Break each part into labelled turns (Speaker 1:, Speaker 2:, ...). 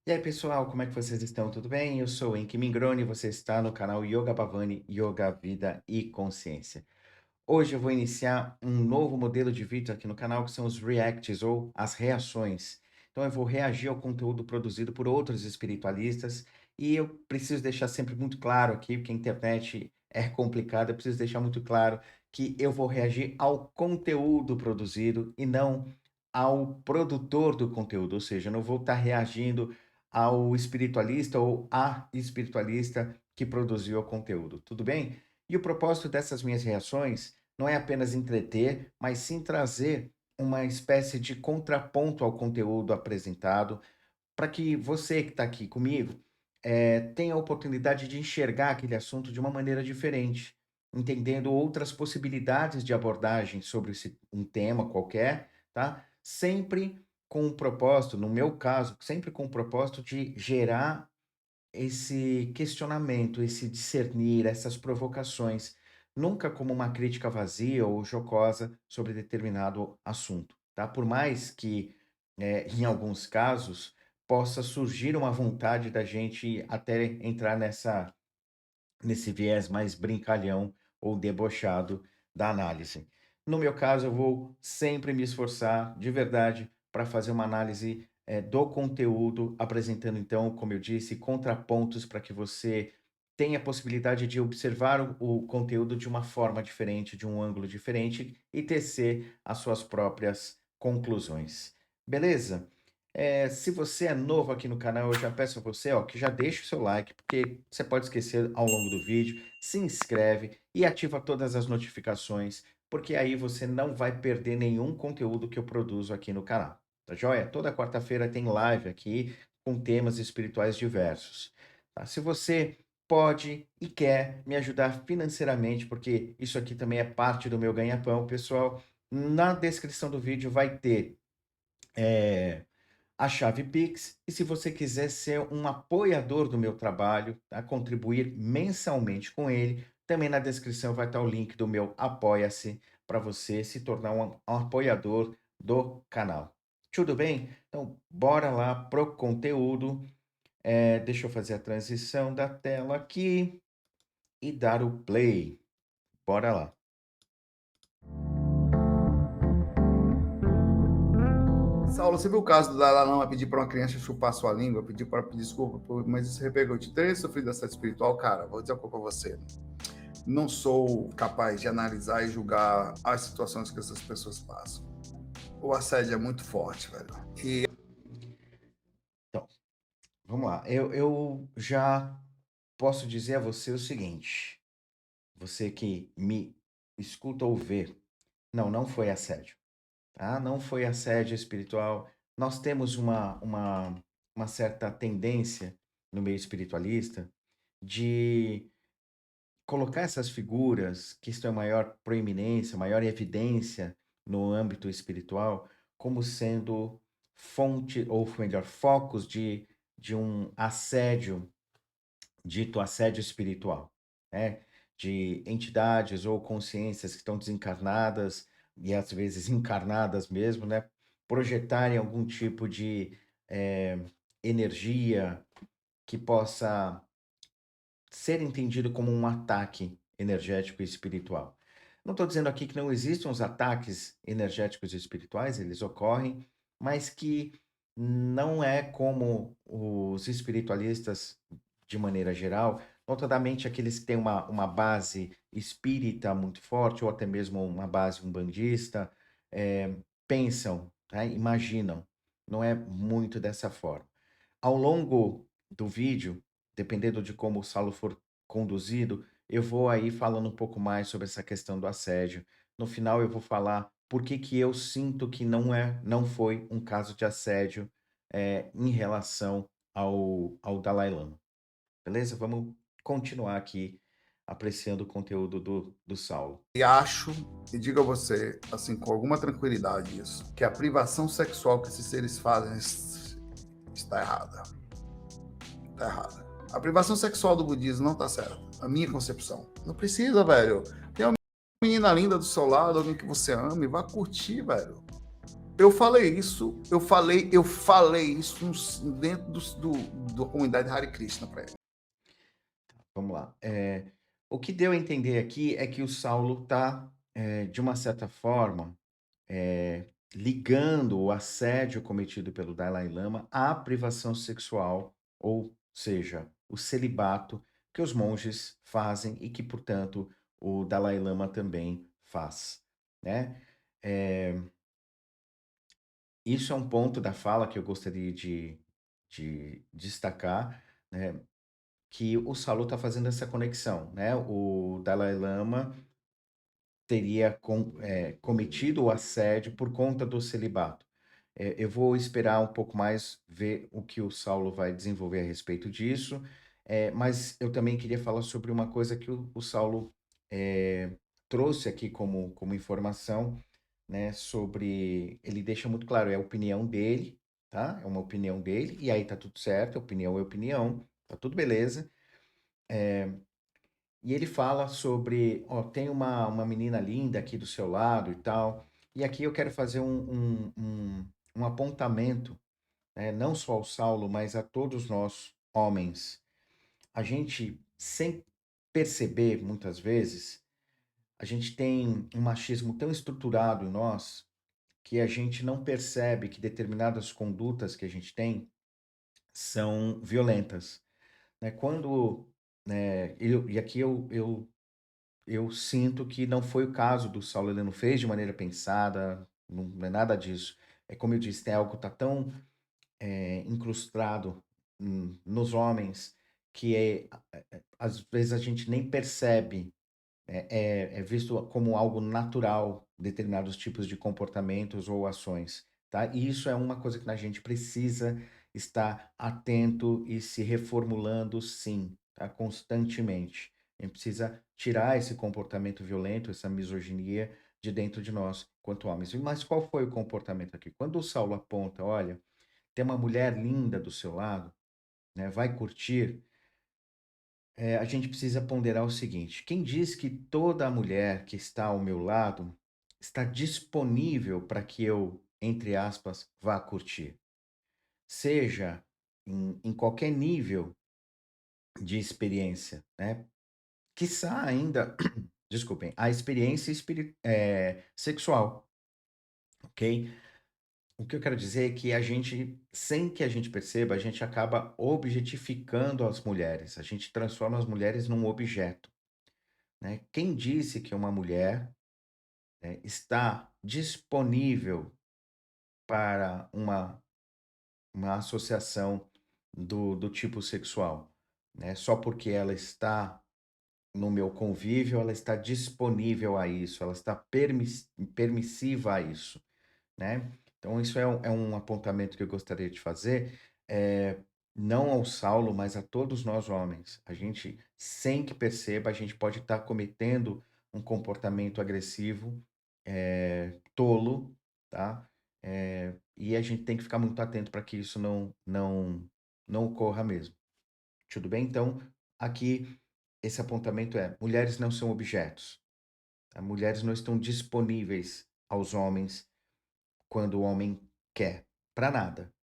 Speaker 1: E aí, pessoal, como é que vocês estão? Tudo bem? Eu sou o Enki Mingroni e você está no canal Yoga Bhavani, Yoga, Vida e Consciência. Hoje eu vou iniciar um novo modelo de vídeo aqui no canal, que são os reacts ou as reações. Então eu vou reagir ao conteúdo produzido por outros espiritualistas e eu preciso deixar sempre muito claro aqui, porque a internet é complicada, eu preciso deixar muito claro que eu vou reagir ao conteúdo produzido e não ao produtor do conteúdo, ou seja, eu não vou estar reagindo ao espiritualista ou à espiritualista que produziu o conteúdo, tudo bem? E o propósito dessas minhas reações não é apenas entreter, mas sim trazer uma espécie de contraponto ao conteúdo apresentado, para que você que está aqui comigo tenha a oportunidade de enxergar aquele assunto de uma maneira diferente, entendendo outras possibilidades de abordagem sobre um tema qualquer, tá? Sempre com o propósito, no meu caso, sempre com o propósito de gerar esse questionamento, esse discernir, essas provocações, nunca como uma crítica vazia ou jocosa sobre determinado assunto, tá? Por mais que, em alguns casos, possa surgir uma vontade da gente até entrar nesse viés mais brincalhão ou debochado da análise. No meu caso, eu vou sempre me esforçar de verdade para fazer uma análise do conteúdo, apresentando então, como eu disse, contrapontos para que você tenha a possibilidade de observar o conteúdo de uma forma diferente, de um ângulo diferente e tecer as suas próprias conclusões. Beleza? Se você é novo aqui no canal, eu já peço a você, ó, que já deixe o seu like, porque você pode esquecer ao longo do vídeo. Se inscreve e ativa todas as notificações, porque aí você não vai perder nenhum conteúdo que eu produzo aqui no canal. Tá joia? Toda quarta-feira tem live aqui com temas espirituais diversos. Tá? Se você pode e quer me ajudar financeiramente, porque isso aqui também é parte do meu ganha-pão, pessoal, na descrição do vídeo vai ter. eh, a chave Pix. E se você quiser ser um apoiador do meu trabalho, tá? Contribuir mensalmente com ele, também na descrição vai estar o link do meu Apoia-se para você se tornar um apoiador do canal. Tudo bem? Então, bora lá pro conteúdo. Deixa eu fazer a transição da tela aqui e dar o play. Bora lá.
Speaker 2: Saulo, você viu o caso do Dalai Lama pedir para uma criança chupar sua língua, pedir para pedir desculpa, mas isso repercutiu. Ter sofrido assédio espiritual, cara, vou dizer uma coisa para você. Não sou capaz de analisar e julgar as situações que essas pessoas passam. O assédio é muito forte, velho.
Speaker 1: Então, vamos lá. Eu já posso dizer a você o seguinte. Você que me escuta ou vê, não foi assédio, tá? Não foi assédio espiritual. Nós temos uma certa tendência no meio espiritualista de colocar essas figuras que estão em maior proeminência, maior evidência no âmbito espiritual, como sendo fonte, ou melhor, focos de um assédio, dito assédio espiritual, né? De entidades ou consciências que estão desencarnadas e às vezes encarnadas mesmo, né? Projetarem algum tipo de energia que possa ser entendido como um ataque energético e espiritual. Não estou dizendo aqui que não existam os ataques energéticos e espirituais, eles ocorrem, mas que não é como os espiritualistas, de maneira geral, notadamente aqueles que têm uma base espírita muito forte, ou até mesmo uma base umbandista, pensam, né, imaginam. Não é muito dessa forma. Ao longo do vídeo, dependendo de como o Saulo for conduzido, eu vou aí falando um pouco mais sobre essa questão do assédio. No final eu vou falar por que que eu sinto que não foi um caso de assédio, em relação ao Dalai Lama. Beleza? Vamos continuar aqui apreciando o conteúdo do Saulo.
Speaker 2: E acho, e digo a você, assim, com alguma tranquilidade isso, que a privação sexual que esses seres fazem está errada. Está errada. A privação sexual do budismo não está certa. A minha concepção. Não precisa, velho. Tem uma menina linda do seu lado, alguém que você ama, e vá curtir, velho. eu falei isso dentro da comunidade Hare Krishna para ele.
Speaker 1: Vamos lá. O que deu a entender aqui é que o Saulo está, de uma certa forma, ligando o assédio cometido pelo Dalai Lama à privação sexual, ou seja, o celibato que os monges fazem e que, portanto, o Dalai Lama também faz, né? Eh, Isso é um ponto da fala que eu gostaria de destacar, né? Que o Saulo está fazendo essa conexão, né? O Dalai Lama teria cometido o assédio por conta do celibato. Eu vou esperar um pouco mais, ver o que o Saulo vai desenvolver a respeito disso, mas eu também queria falar sobre uma coisa que o Saulo eh, trouxe aqui como informação, né? Sobre. Ele deixa muito claro, é a opinião dele, tá? É uma opinião dele, e aí tá tudo certo, opinião é opinião, tá tudo beleza. E ele fala sobre, ó, tem uma menina linda aqui do seu lado e tal. E aqui eu quero fazer um apontamento, né, não só ao Saulo, mas a todos nós, homens. A gente, sem perceber, muitas vezes, a gente tem um machismo tão estruturado em nós que a gente não percebe que determinadas condutas que a gente tem são violentas, né? Quando, né, e aqui eu sinto que não foi o caso do Saulo, ele não fez de maneira pensada, não é nada disso. É como eu disse, tem algo que tá tão, incrustado, nos homens, que às vezes a gente nem percebe, é visto como algo natural, determinados tipos de comportamentos ou ações, tá? E isso é uma coisa que a gente precisa estar atento e se reformulando, sim, tá? Constantemente. A gente precisa tirar esse comportamento violento, essa misoginia de dentro de nós, quanto homens. Mas qual foi o comportamento aqui? Quando o Saulo aponta, olha, tem uma mulher linda do seu lado, né? Vai curtir. A gente precisa ponderar o seguinte: quem diz que toda mulher que está ao meu lado está disponível para que eu, entre aspas, vá curtir? Seja em qualquer nível de experiência, né? Quiçá ainda, desculpem, a experiência sexual, ok? O que eu quero dizer é que a gente, sem que a gente perceba, a gente acaba objetificando as mulheres, a gente transforma as mulheres num objeto, né? Quem disse que uma mulher, está disponível para uma associação do tipo sexual, né? Só porque ela está no meu convívio, ela está disponível a isso, ela está permissiva a isso, né? Então, isso é um apontamento que eu gostaria de fazer, não ao Saulo, mas a todos nós homens. A gente, sem que perceba, a gente pode estar cometendo um comportamento agressivo, tolo, tá? E a gente tem que ficar muito atento para que isso não ocorra mesmo. Tudo bem? Então, aqui, esse apontamento é: mulheres não são objetos, tá? Mulheres não estão disponíveis aos homens quando o homem quer, para nada,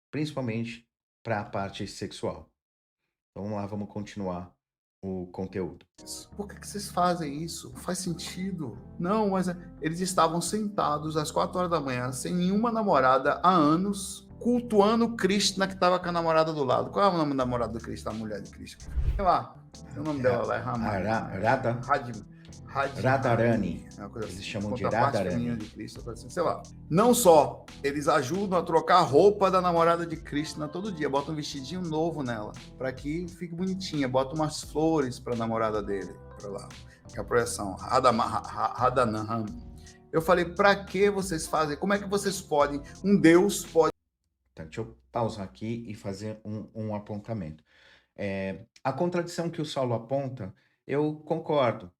Speaker 1: principalmente para a parte sexual. Vamos lá, vamos continuar o conteúdo.
Speaker 2: Por que vocês fazem isso? Faz sentido? Não, mas eles estavam sentados às 4 horas da manhã, sem nenhuma namorada há anos, cultuando Krishna que estava com a namorada do lado. Qual é o nome da namorada do Krishna, a mulher de Krishna? Sei lá, o nome dela lá é
Speaker 1: Radharani,
Speaker 2: Radharani, é uma coisa
Speaker 1: eles
Speaker 2: assim,
Speaker 1: chamam de
Speaker 2: contraparte feminina
Speaker 1: Radharani.
Speaker 2: de Krishna, coisa assim, sei lá. Não só, eles ajudam a trocar a roupa da namorada de Krishna todo dia, botam um vestidinho novo nela, para que fique bonitinha, botam umas flores para a namorada dele, para lá, que é a projeção, Radhanam. Eu falei, para que vocês fazem? Como é que vocês podem? Um Deus pode.
Speaker 1: Então, deixa eu pausar aqui e fazer um apontamento. A contradição que o Saulo aponta, eu concordo,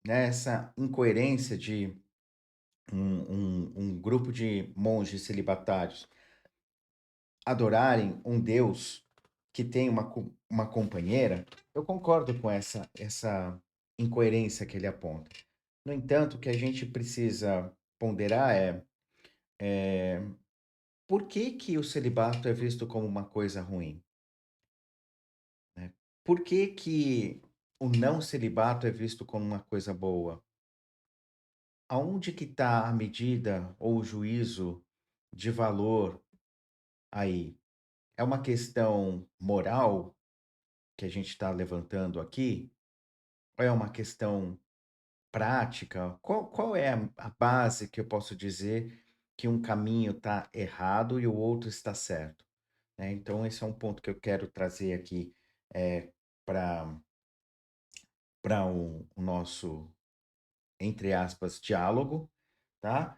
Speaker 1: né? Essa incoerência de um grupo de monges celibatários adorarem um Deus que tem uma companheira, eu concordo com essa incoerência que ele aponta. No entanto, o que a gente precisa ponderar é Por que que o celibato é visto como uma coisa ruim, né? Por que que o não celibato é visto como uma coisa boa? Aonde que está a medida ou o juízo de valor aí? É uma questão moral que a gente está levantando aqui? Ou é uma questão prática? Qual é a base que eu posso dizer que um caminho está errado e o outro está certo, né? Então esse é um ponto que eu quero trazer aqui, para o nosso, entre aspas, "diálogo", tá?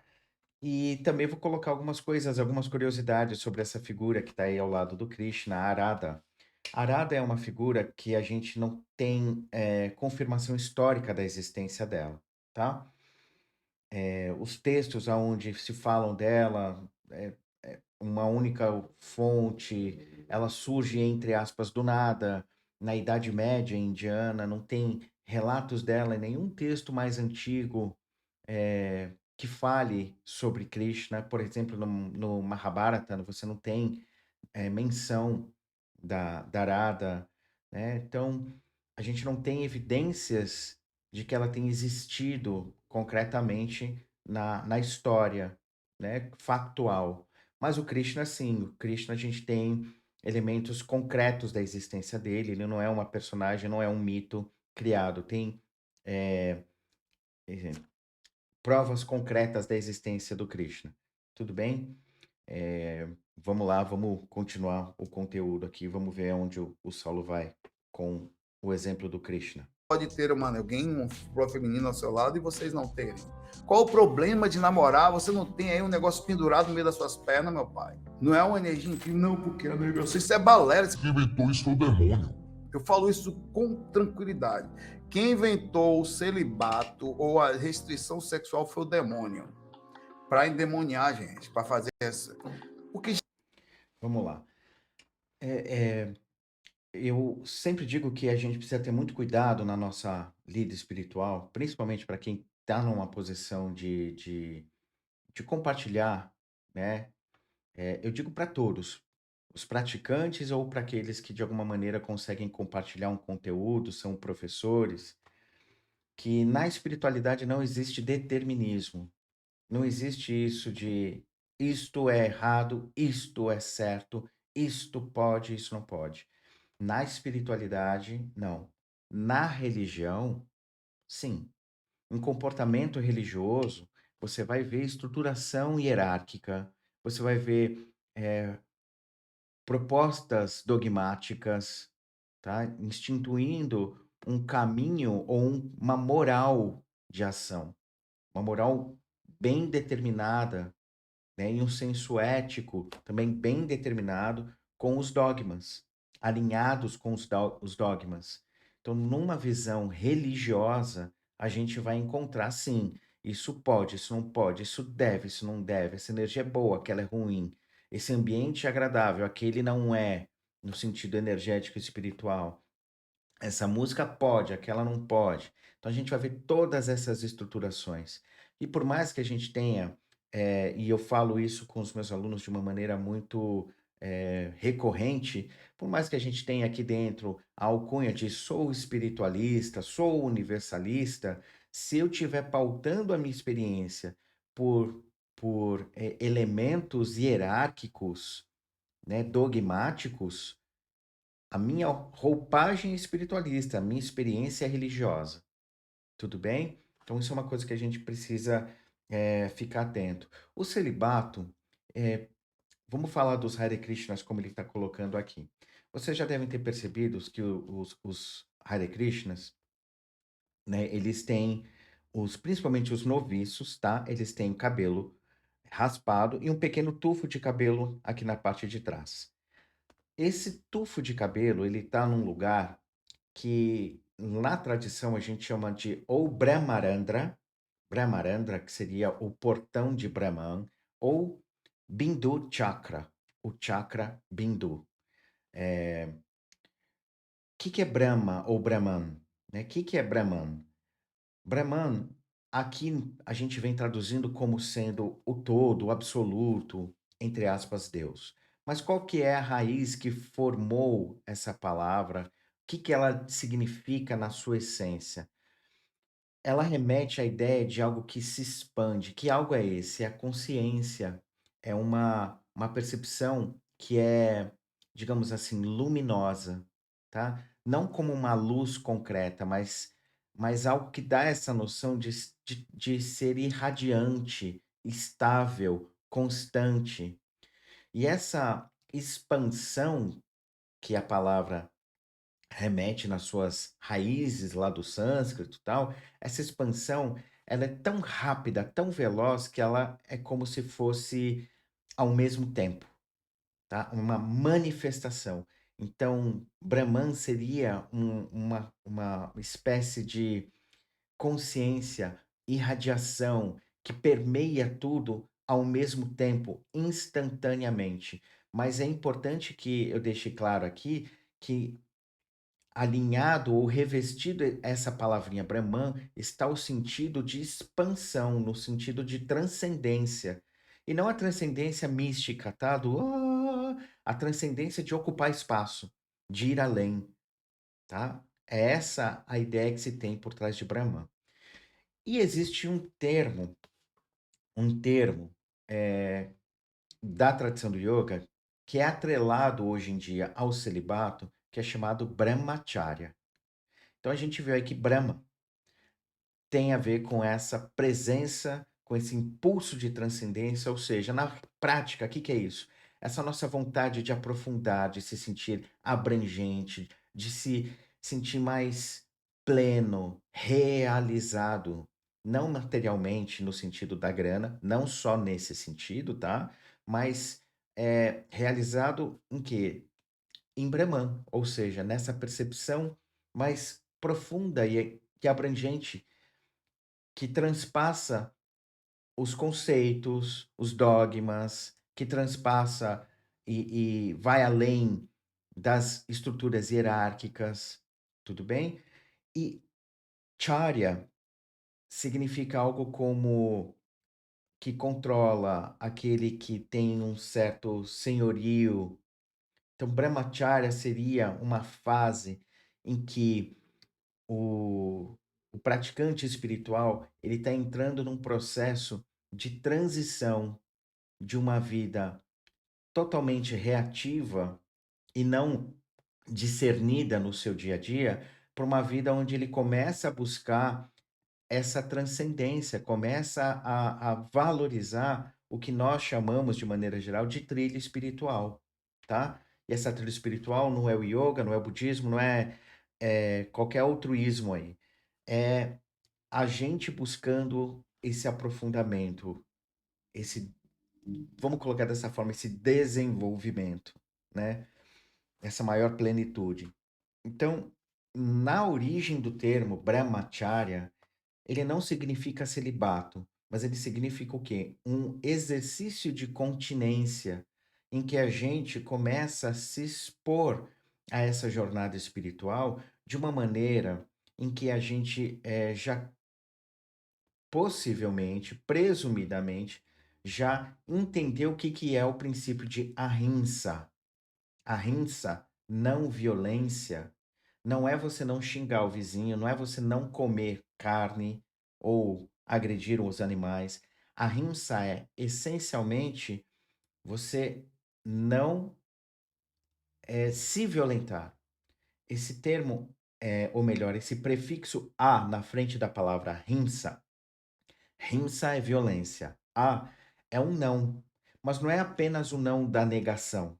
Speaker 1: E também vou colocar algumas coisas, algumas curiosidades sobre essa figura que está aí ao lado do Krishna, a Arada. Arada é uma figura que a gente não tem, confirmação histórica da existência dela, tá? Os textos aonde se falam dela, uma única fonte, ela surge, entre aspas, do nada, na Idade Média indiana, não tem relatos dela em nenhum texto mais antigo, que fale sobre Krishna. Por exemplo, no Mahabharata, você não tem menção da Radha, né? Então, a gente não tem evidências de que ela tenha existido concretamente na história, né? Factual. Mas o Krishna, sim, o Krishna a gente tem elementos concretos da existência dele, ele não é uma personagem, não é um mito criado, tem eh, eh, provas concretas da existência do Krishna. Tudo bem? Vamos lá, vamos continuar o conteúdo aqui, vamos ver onde o Saulo vai com o exemplo do Krishna.
Speaker 2: Pode ter alguém, um flor feminino ao seu lado e vocês não terem. Qual o problema de namorar? Você não tem aí um negócio pendurado no meio das suas pernas, meu pai. Não é uma energia incrível, não, porque a negócio. Isso é balela.
Speaker 3: Quem inventou isso foi o demônio.
Speaker 2: Eu falo isso com tranquilidade. Quem inventou o celibato ou a restrição sexual foi o demônio. Para endemoniar a gente, para fazer essa. O que
Speaker 1: Vamos lá. Eu sempre digo que a gente precisa ter muito cuidado na nossa lida espiritual, principalmente para quem está numa posição de compartilhar, né? Eu digo para todos, os praticantes ou para aqueles que de alguma maneira conseguem compartilhar um conteúdo, são professores, que na espiritualidade não existe determinismo. Não existe isso de isto é errado, isto é certo, isto pode, isso não pode. Na espiritualidade, não. Na religião, sim. Em comportamento religioso, você vai ver estruturação hierárquica, você vai ver propostas dogmáticas, tá? Instituindo um caminho ou uma moral de ação, uma moral bem determinada, né, e um senso ético também bem determinado com os dogmas, alinhados com os dogmas. Então, numa visão religiosa, a gente vai encontrar, sim, isso pode, isso não pode, isso deve, isso não deve, essa energia é boa, aquela é ruim, esse ambiente é agradável, aquele não é, no sentido energético e espiritual. Essa música pode, aquela não pode. Então a gente vai ver todas essas estruturações. E por mais que a gente tenha, e eu falo isso com os meus alunos de uma maneira muito recorrente, por mais que a gente tenha aqui dentro a alcunha de sou espiritualista, sou universalista, se eu estiver pautando a minha experiência por elementos hierárquicos, né, dogmáticos, a minha roupagem espiritualista, a minha experiência religiosa, tudo bem? Então isso é uma coisa que a gente precisa, ficar atento. O celibato, vamos falar dos Hare Krishnas como ele está colocando aqui. Vocês já devem ter percebido que os Hare Krishnas, né, eles têm principalmente os noviços, tá? Eles têm o cabelo raspado e um pequeno tufo de cabelo aqui na parte de trás. Esse tufo de cabelo, ele está num lugar que na tradição a gente chama de ou Brahmarandra, Brahmarandra, que seria o portão de Brahman, ou Bindu Chakra, o chakra Bindu. O que que é Brahma ou Brahman? Né? O que que é Brahman? Brahman aqui a gente vem traduzindo como sendo o todo, o absoluto, entre aspas, Deus. Mas qual que é a raiz que formou essa palavra? O que que ela significa na sua essência? Ela remete à ideia de algo que se expande. Que algo é esse? É a consciência, é uma percepção que é, digamos assim, luminosa, tá? Não como uma luz concreta, mas algo que dá essa noção de ser irradiante, estável, constante. E essa expansão que a palavra remete nas suas raízes lá do sânscrito, e tal, essa expansão, ela é tão rápida, tão veloz, que ela é como se fosse ao mesmo tempo, tá? Uma manifestação. Então, Brahman seria uma espécie de consciência, irradiação, que permeia tudo ao mesmo tempo, instantaneamente. Mas é importante que eu deixe claro aqui que alinhado ou revestido essa palavrinha Brahman está o sentido de expansão, no sentido de transcendência. E não a transcendência mística, tá? A transcendência de ocupar espaço, de ir além, tá? É essa a ideia que se tem por trás de Brahman. E existe um termo eh, da tradição do yoga que é atrelado hoje em dia ao celibato, que é chamado Brahmacharya. Então a gente vê aí que Brahma tem a ver com essa presença, com esse impulso de transcendência, ou seja, na prática, o que que é isso? Essa nossa vontade de aprofundar, de se sentir abrangente, de se sentir mais pleno, realizado, não materialmente no sentido da grana, não só nesse sentido, tá? Mas realizado em quê? Em Brahman, ou seja, nessa percepção mais profunda e abrangente que transpassa os conceitos, os dogmas, que transpassa e vai além das estruturas hierárquicas, tudo bem? E Charya significa algo como que controla, aquele que tem um certo senhorio. Então, Brahmacharya seria uma fase em que o, o praticante espiritual ele está entrando num processo de transição de uma vida totalmente reativa e não discernida no seu dia a dia para uma vida onde ele começa a buscar essa transcendência, começa a valorizar o que nós chamamos, de maneira geral, de trilha espiritual, tá? E essa trilha espiritual não é o yoga, não é o budismo, não é, qualquer outro ismo aí. É a gente buscando esse aprofundamento, esse, vamos colocar dessa forma, esse desenvolvimento, né? Essa maior plenitude. Então, na origem do termo Brahmacharya, ele não significa celibato, mas ele significa o quê? Um exercício de continência em que a gente começa a se expor a essa jornada espiritual de uma maneira em que a gente já possivelmente, presumidamente, já entendeu o que que é o princípio de ahimsa. Ahimsa, não violência, não é você não xingar o vizinho, não é você não comer carne ou agredir os animais. Ahimsa é, essencialmente, você não se violentar. Esse termo, ou melhor, esse prefixo a na frente da palavra himsa, himsa é violência, a é um não, mas não é apenas o não da negação.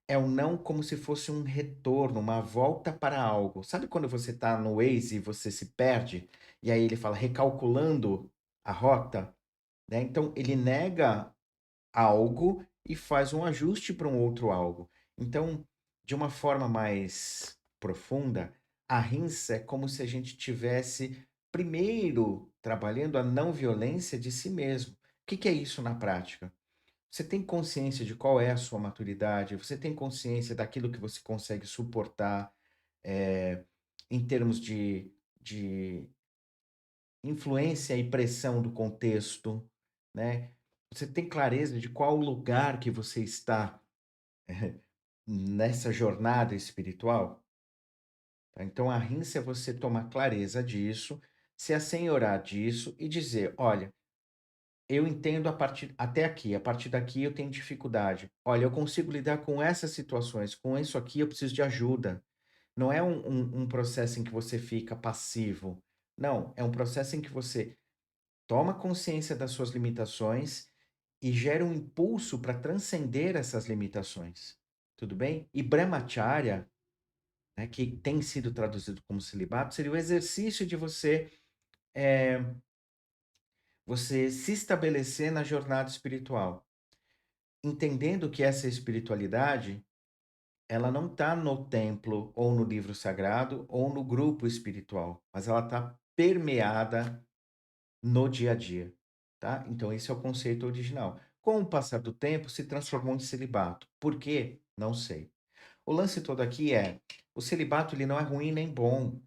Speaker 1: É um não como se fosse um retorno, uma volta para algo. Sabe quando você está no Waze e você se perde? E aí ele fala recalculando a rota, né? Então ele nega algo e faz um ajuste para um outro algo. Então, de uma forma mais profunda, a rinça é como se a gente tivesse primeiro trabalhando a não violência de si mesmo. O que que é isso na prática? Você tem consciência de qual é a sua maturidade? Você tem consciência daquilo que você consegue suportar, em termos de influência e pressão do contexto, né? Você tem clareza de qual lugar que você está nessa jornada espiritual? Tá? Então, a rinça é você tomar clareza disso, se assenhorar disso e dizer: olha, eu entendo a partir até aqui, a partir daqui eu tenho dificuldade. Olha, eu consigo lidar com essas situações, com isso aqui eu preciso de ajuda. Não é um processo em que você fica passivo. Não, é um processo em que você toma consciência das suas limitações e gera um impulso para transcender essas limitações. Tudo bem? E Brahmacharya, né, que tem sido traduzido como celibato, seria o exercício de você se estabelecer na jornada espiritual, entendendo que essa espiritualidade, ela não está no templo ou no livro sagrado ou no grupo espiritual, mas ela está permeada no dia a dia, tá? Então esse é o conceito original. Com o passar do tempo, se transformou em celibato. Por quê? Não sei. O lance todo aqui é, o celibato ele não é ruim nem bom.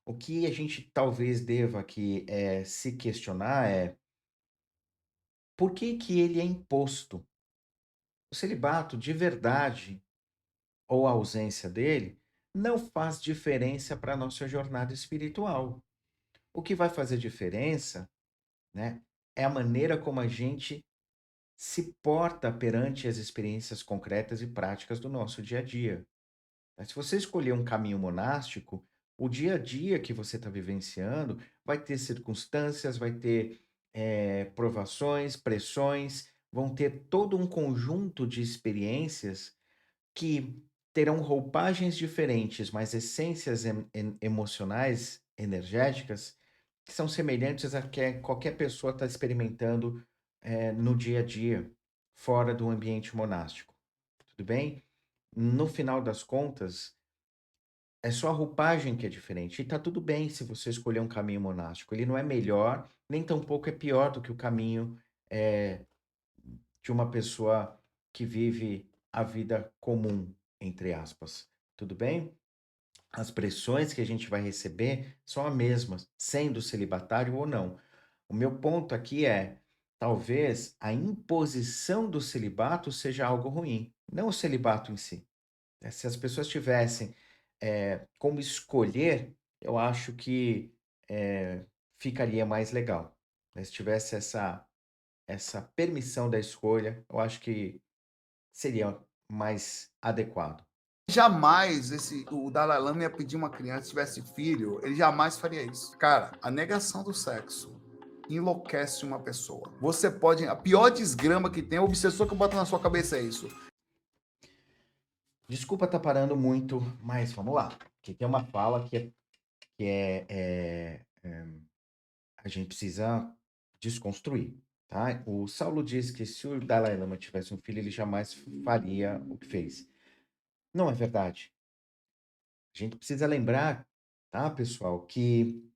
Speaker 1: O que a gente talvez deva aqui se questionar é por que que ele é imposto? O celibato, de verdade, ou a ausência dele, não faz diferença para a nossa jornada espiritual. O que vai fazer diferença, né, é a maneira como a gente se porta perante as experiências concretas e práticas do nosso dia a dia. Mas se você escolher um caminho monástico, o dia a dia que você está vivenciando vai ter circunstâncias, vai ter provações, pressões, vão ter todo um conjunto de experiências que terão roupagens diferentes, mas essências emocionais, energéticas, que são semelhantes a que qualquer pessoa está experimentando no dia a dia, fora do ambiente monástico. Tudo bem? No final das contas, é só a roupagem que é diferente. E tá tudo bem se você escolher um caminho monástico. Ele não é melhor, nem tampouco é pior do que o caminho eh, de uma pessoa que vive a vida comum, entre aspas. Tudo bem? As pressões que a gente vai receber são as mesmas, sendo celibatário ou não. O meu ponto aqui é, talvez a imposição do celibato seja algo ruim, não o celibato em si. Né? Se as pessoas tivessem como escolher, eu acho que ficaria mais legal. Né? Se tivesse essa permissão da escolha, eu acho que seria mais adequado.
Speaker 2: Jamais o Dalai Lama ia pedir uma criança, se tivesse filho, ele jamais faria isso. Cara, a negação do sexo enlouquece uma pessoa. Você pode. A pior desgrama que tem, o obsessor que bota na sua cabeça é isso.
Speaker 1: Desculpa estar parando muito, mas vamos lá. Que tem uma fala que a gente precisa desconstruir, tá? O Saulo diz que se o Dalai Lama tivesse um filho, ele jamais faria o que fez. Não é verdade. A gente precisa lembrar, tá, pessoal, que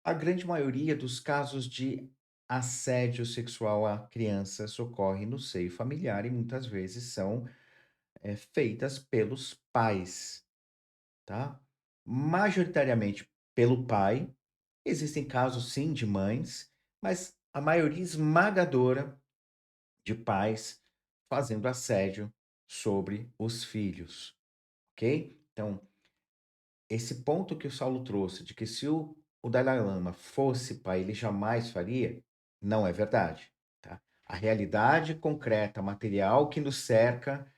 Speaker 1: a grande maioria dos casos de assédio sexual a crianças ocorre no seio familiar e muitas vezes são feitas pelos pais, tá? Majoritariamente pelo pai. Existem casos, sim, de mães, mas a maioria esmagadora de pais fazendo assédio sobre os filhos, ok? Então, esse ponto que o Saulo trouxe, de que se o Dalai Lama fosse pai, ele jamais faria, não é verdade, tá? A realidade concreta, material que nos cerca,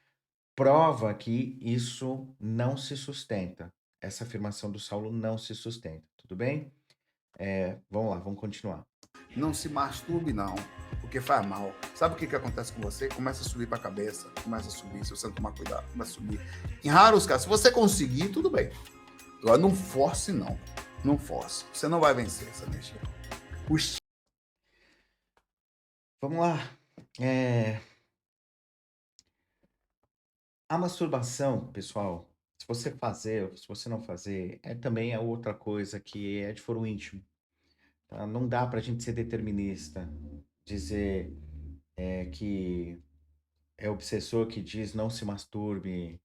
Speaker 1: prova que isso não se sustenta. Essa afirmação do Saulo não se sustenta, tudo bem? Vamos lá, vamos continuar.
Speaker 2: Não se masturbe, não, porque faz mal. Sabe o que acontece com você? Começa a subir para a cabeça, começa a subir, se você não tomar cuidado, começa a subir. Em raros casos, se você conseguir, tudo bem. Agora, não force, não. Não force. Você não vai vencer essa energia. O
Speaker 1: Vamos lá. É, A masturbação, pessoal, se você fazer ou se você não fazer, também é outra coisa que é de foro íntimo, tá? Não dá para a gente ser determinista, dizer que é obsessor que diz não se masturbe.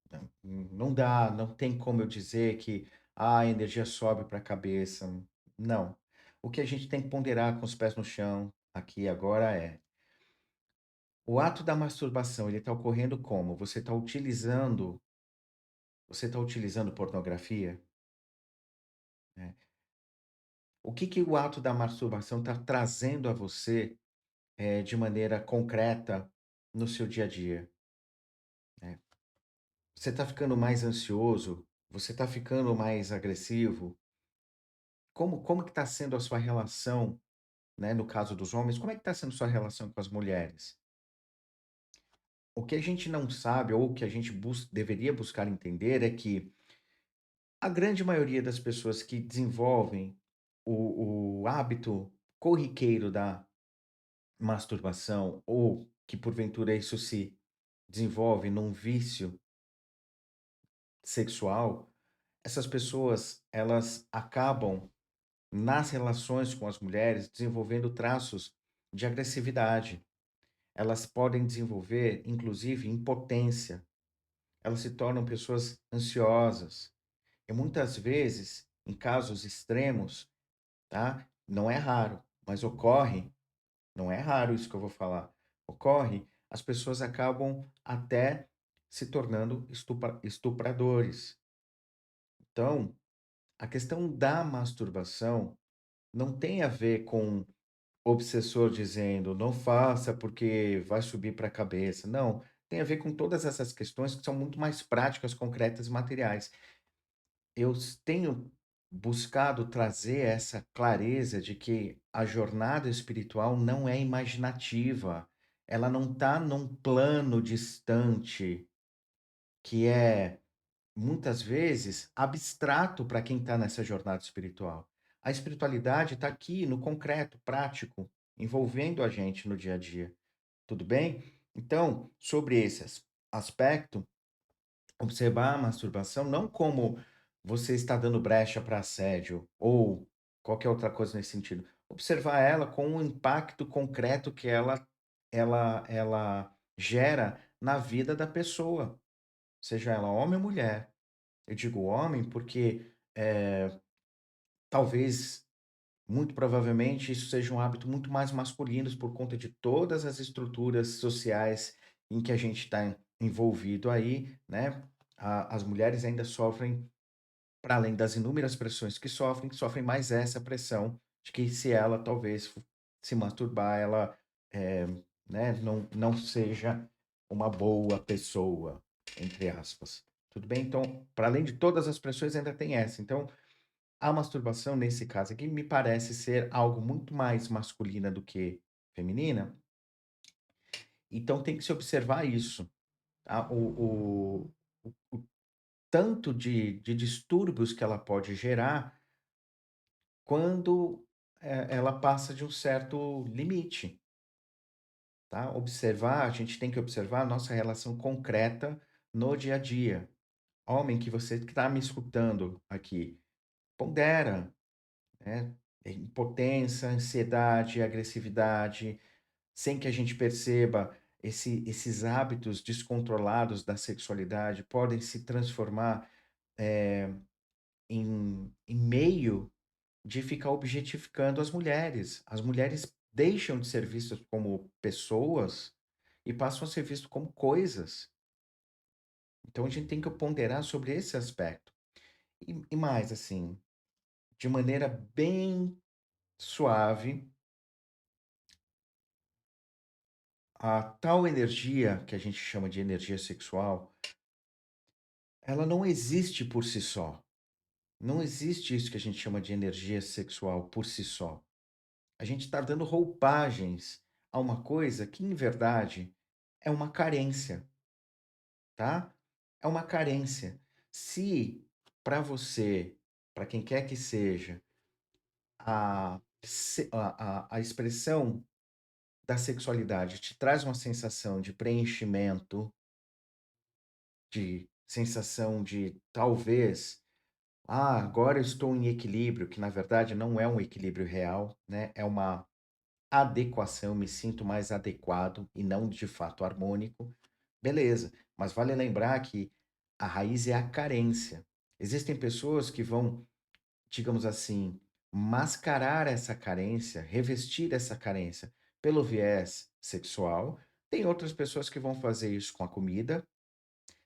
Speaker 1: Não, não dá, não tem como eu dizer que a energia sobe para a cabeça. Não. O que a gente tem que ponderar com os pés no chão aqui e agora é: o ato da masturbação, ele está ocorrendo como? Você está utilizando pornografia? Né? O que que o ato da masturbação está trazendo a você, de maneira concreta no seu dia a dia, né? Você está ficando mais ansioso? Você está ficando mais agressivo? Como que está sendo a sua relação, né, no caso dos homens, como é que está sendo sua relação com as mulheres? O que a gente não sabe ou o que a gente deveria buscar entender é que a grande maioria das pessoas que desenvolvem o hábito corriqueiro da masturbação ou que porventura isso se desenvolve num vício sexual, essas pessoas elas acabam nas relações com as mulheres desenvolvendo traços de agressividade. Elas podem desenvolver, inclusive, impotência. Elas se tornam pessoas ansiosas. E muitas vezes, em casos extremos, tá? Não é raro, mas ocorre, não é raro isso que eu vou falar. Ocorre, as pessoas acabam até se tornando estupradores. Então, a questão da masturbação não tem a ver com obsessor dizendo: "Não faça porque vai subir para a cabeça". Não, tem a ver com todas essas questões que são muito mais práticas, concretas e materiais. Tenho buscado trazer essa clareza de que a jornada espiritual não é imaginativa, ela não está num plano distante, que é muitas vezes abstrato para quem está nessa jornada espiritual. A espiritualidade está aqui no concreto, prático, envolvendo a gente no dia a dia. Tudo bem? Então, sobre esse aspecto, observar a masturbação não como você está dando brecha para assédio ou qualquer outra coisa nesse sentido. Observar ela com o impacto concreto que ela gera na vida da pessoa, seja ela homem ou mulher. Eu digo homem porque, talvez, muito provavelmente, isso seja um hábito muito mais masculino por conta de todas as estruturas sociais em que a gente está envolvido aí, né. A As mulheres ainda sofrem, para além das inúmeras pressões que sofrem mais essa pressão de que se ela talvez se masturbar, ela, eh, né, não seja uma boa pessoa, entre aspas. Tudo bem? Então, para além de todas as pressões, ainda tem essa. Então, a masturbação, nesse caso aqui, me parece ser algo muito mais masculina do que feminina, então tem que se observar isso, tá? O tanto de distúrbios que ela pode gerar quando, ela passa de um certo limite, tá? A gente tem que observar a nossa relação concreta no dia a dia. Homem, que você que está me escutando aqui, pondera, né? Impotência, ansiedade, agressividade, sem que a gente perceba, esses hábitos descontrolados da sexualidade podem se transformar, em meio de ficar objetificando as mulheres. As mulheres deixam de ser vistas como pessoas e passam a ser vistas como coisas. Então a gente tem que ponderar sobre esse aspecto. E mais, assim, de maneira bem suave, a tal energia que a gente chama de energia sexual, ela não existe por si só. Não existe isso que a gente chama de energia sexual por si só. A gente está dando roupagens a uma coisa que, em verdade, é uma carência, tá? É uma carência. Se para você, para quem quer que seja, a expressão da sexualidade te traz uma sensação de preenchimento, de sensação de talvez, agora eu estou em equilíbrio, que na verdade não é um equilíbrio real, né? É uma adequação, me sinto mais adequado e não de fato harmônico, beleza. Mas vale lembrar que a raiz é a carência. Existem pessoas que vão, digamos assim, mascarar essa carência, revestir essa carência pelo viés sexual. Tem outras pessoas que vão fazer isso com a comida,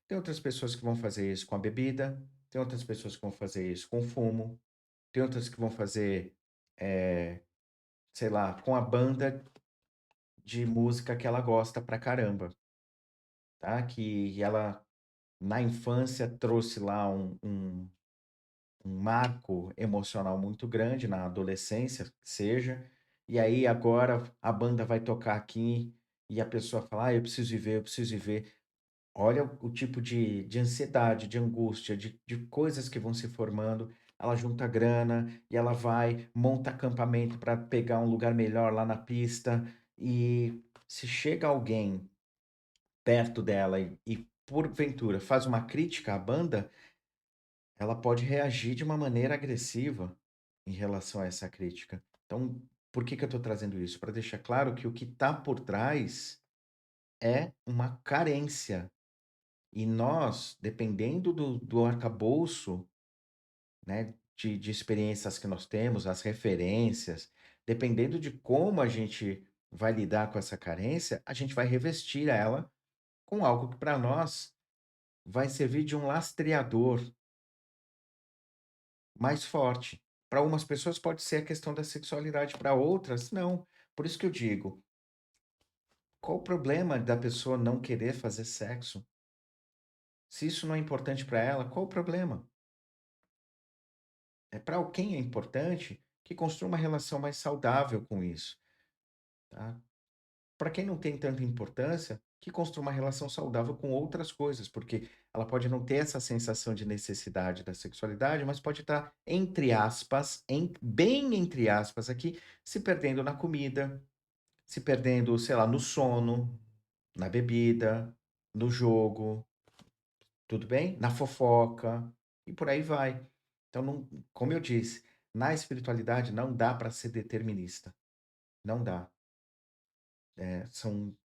Speaker 1: tem outras pessoas que vão fazer isso com a bebida, tem outras pessoas que vão fazer isso com o fumo, tem outras que vão fazer, eh, sei lá, com a banda de música que ela gosta pra caramba, tá? Que ela, na infância, trouxe lá um marco emocional muito grande, na adolescência, que seja, e aí agora a banda vai tocar aqui e a pessoa fala: "Ah, eu preciso ir ver, eu preciso ir ver". Olha o tipo de ansiedade, de angústia, de coisas que vão se formando. Ela junta grana e ela vai, monta acampamento para pegar um lugar melhor lá na pista. E se chega alguém perto dela e porventura faz uma crítica à banda, ela pode reagir de uma maneira agressiva em relação a essa crítica. Então, por que que eu estou trazendo isso? Para deixar claro que o que está por trás é uma carência. E nós, dependendo do arcabouço, né, de experiências que nós temos, as referências, dependendo de como a gente vai lidar com essa carência, a gente vai revestir ela com algo que para nós vai servir de um lastreador mais forte. Para umas pessoas pode ser a questão da sexualidade, para outras não. Por isso que eu digo, qual o problema da pessoa não querer fazer sexo? Se isso não é importante para ela, qual o problema? É para quem é importante que construa uma relação mais saudável com isso, tá? Para quem não tem tanta importância, que construa uma relação saudável com outras coisas, porque ela pode não ter essa sensação de necessidade da sexualidade, mas pode estar, entre aspas, bem entre aspas aqui, se perdendo na comida, se perdendo, sei lá, no sono, na bebida, no jogo, tudo bem? Na fofoca e por aí vai. Então, não, como eu disse, na espiritualidade não dá para ser determinista. Não dá.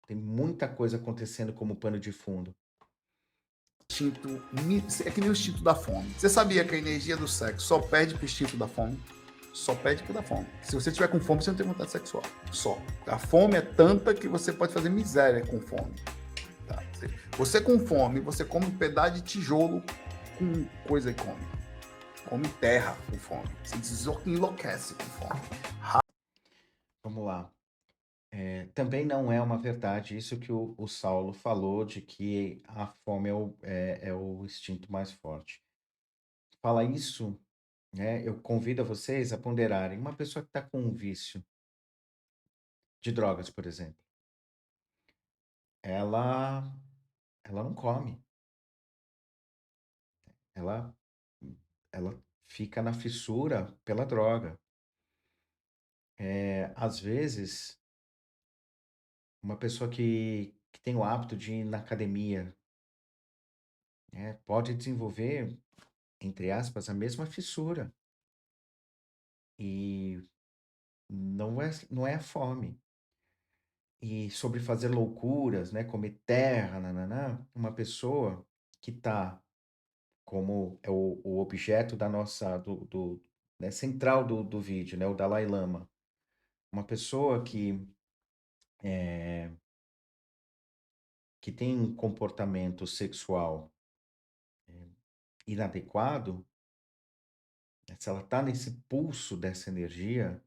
Speaker 1: Tem muita coisa acontecendo como pano de fundo.
Speaker 2: Instinto, é que nem o instinto da fome. Você sabia que a energia do sexo só perde pro instinto da fome? Só perde pro da fome. Se você tiver com fome, você não tem vontade sexual. Só. A fome é tanta que você pode fazer miséria com fome. Tá? Você com fome, você come um pedaço de tijolo com coisa e come. Come terra com fome. Você enlouquece com fome.
Speaker 1: Vamos lá. Também não é uma verdade isso que o Saulo falou de que a fome é o instinto mais forte. Fala isso, né? Eu convido a vocês a ponderarem. Uma pessoa que está com um vício de drogas, por exemplo, ela, ela não come. Ela, ela fica na fissura pela droga. Às vezes, uma pessoa que tem o hábito de ir na academia, né, pode desenvolver, entre aspas, a mesma fissura. E não é a fome. E sobre fazer loucuras, né, comer terra, nananã, uma pessoa que está como é o objeto da nossa, né, central do vídeo, né, o Dalai Lama. Uma pessoa eh, que tem um comportamento sexual inadequado, né, se ela está nesse pulso dessa energia,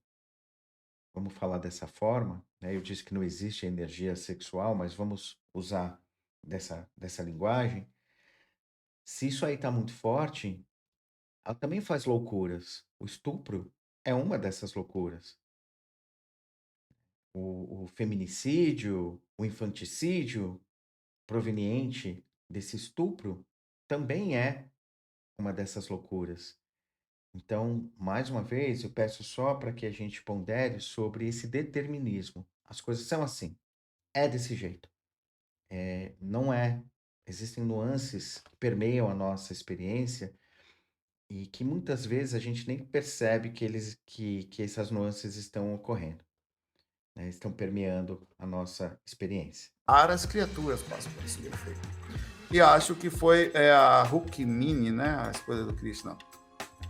Speaker 1: vamos falar dessa forma, né? Eu disse que não existe energia sexual, mas vamos usar dessa linguagem. Se isso aí está muito forte, ela também faz loucuras. O estupro é uma dessas loucuras. O feminicídio, o infanticídio proveniente desse estupro também é uma dessas loucuras. Então, mais uma vez, eu peço só para que a gente pondere sobre esse determinismo. As coisas são assim, é desse jeito. Não é. Existem nuances que permeiam a nossa experiência e que muitas vezes a gente nem percebe que essas nuances estão ocorrendo, né? Estão permeando a nossa experiência.
Speaker 2: Raras criaturas passam por esse efeito. e acho que foi a Rukmini, né? A esposa do Krishna.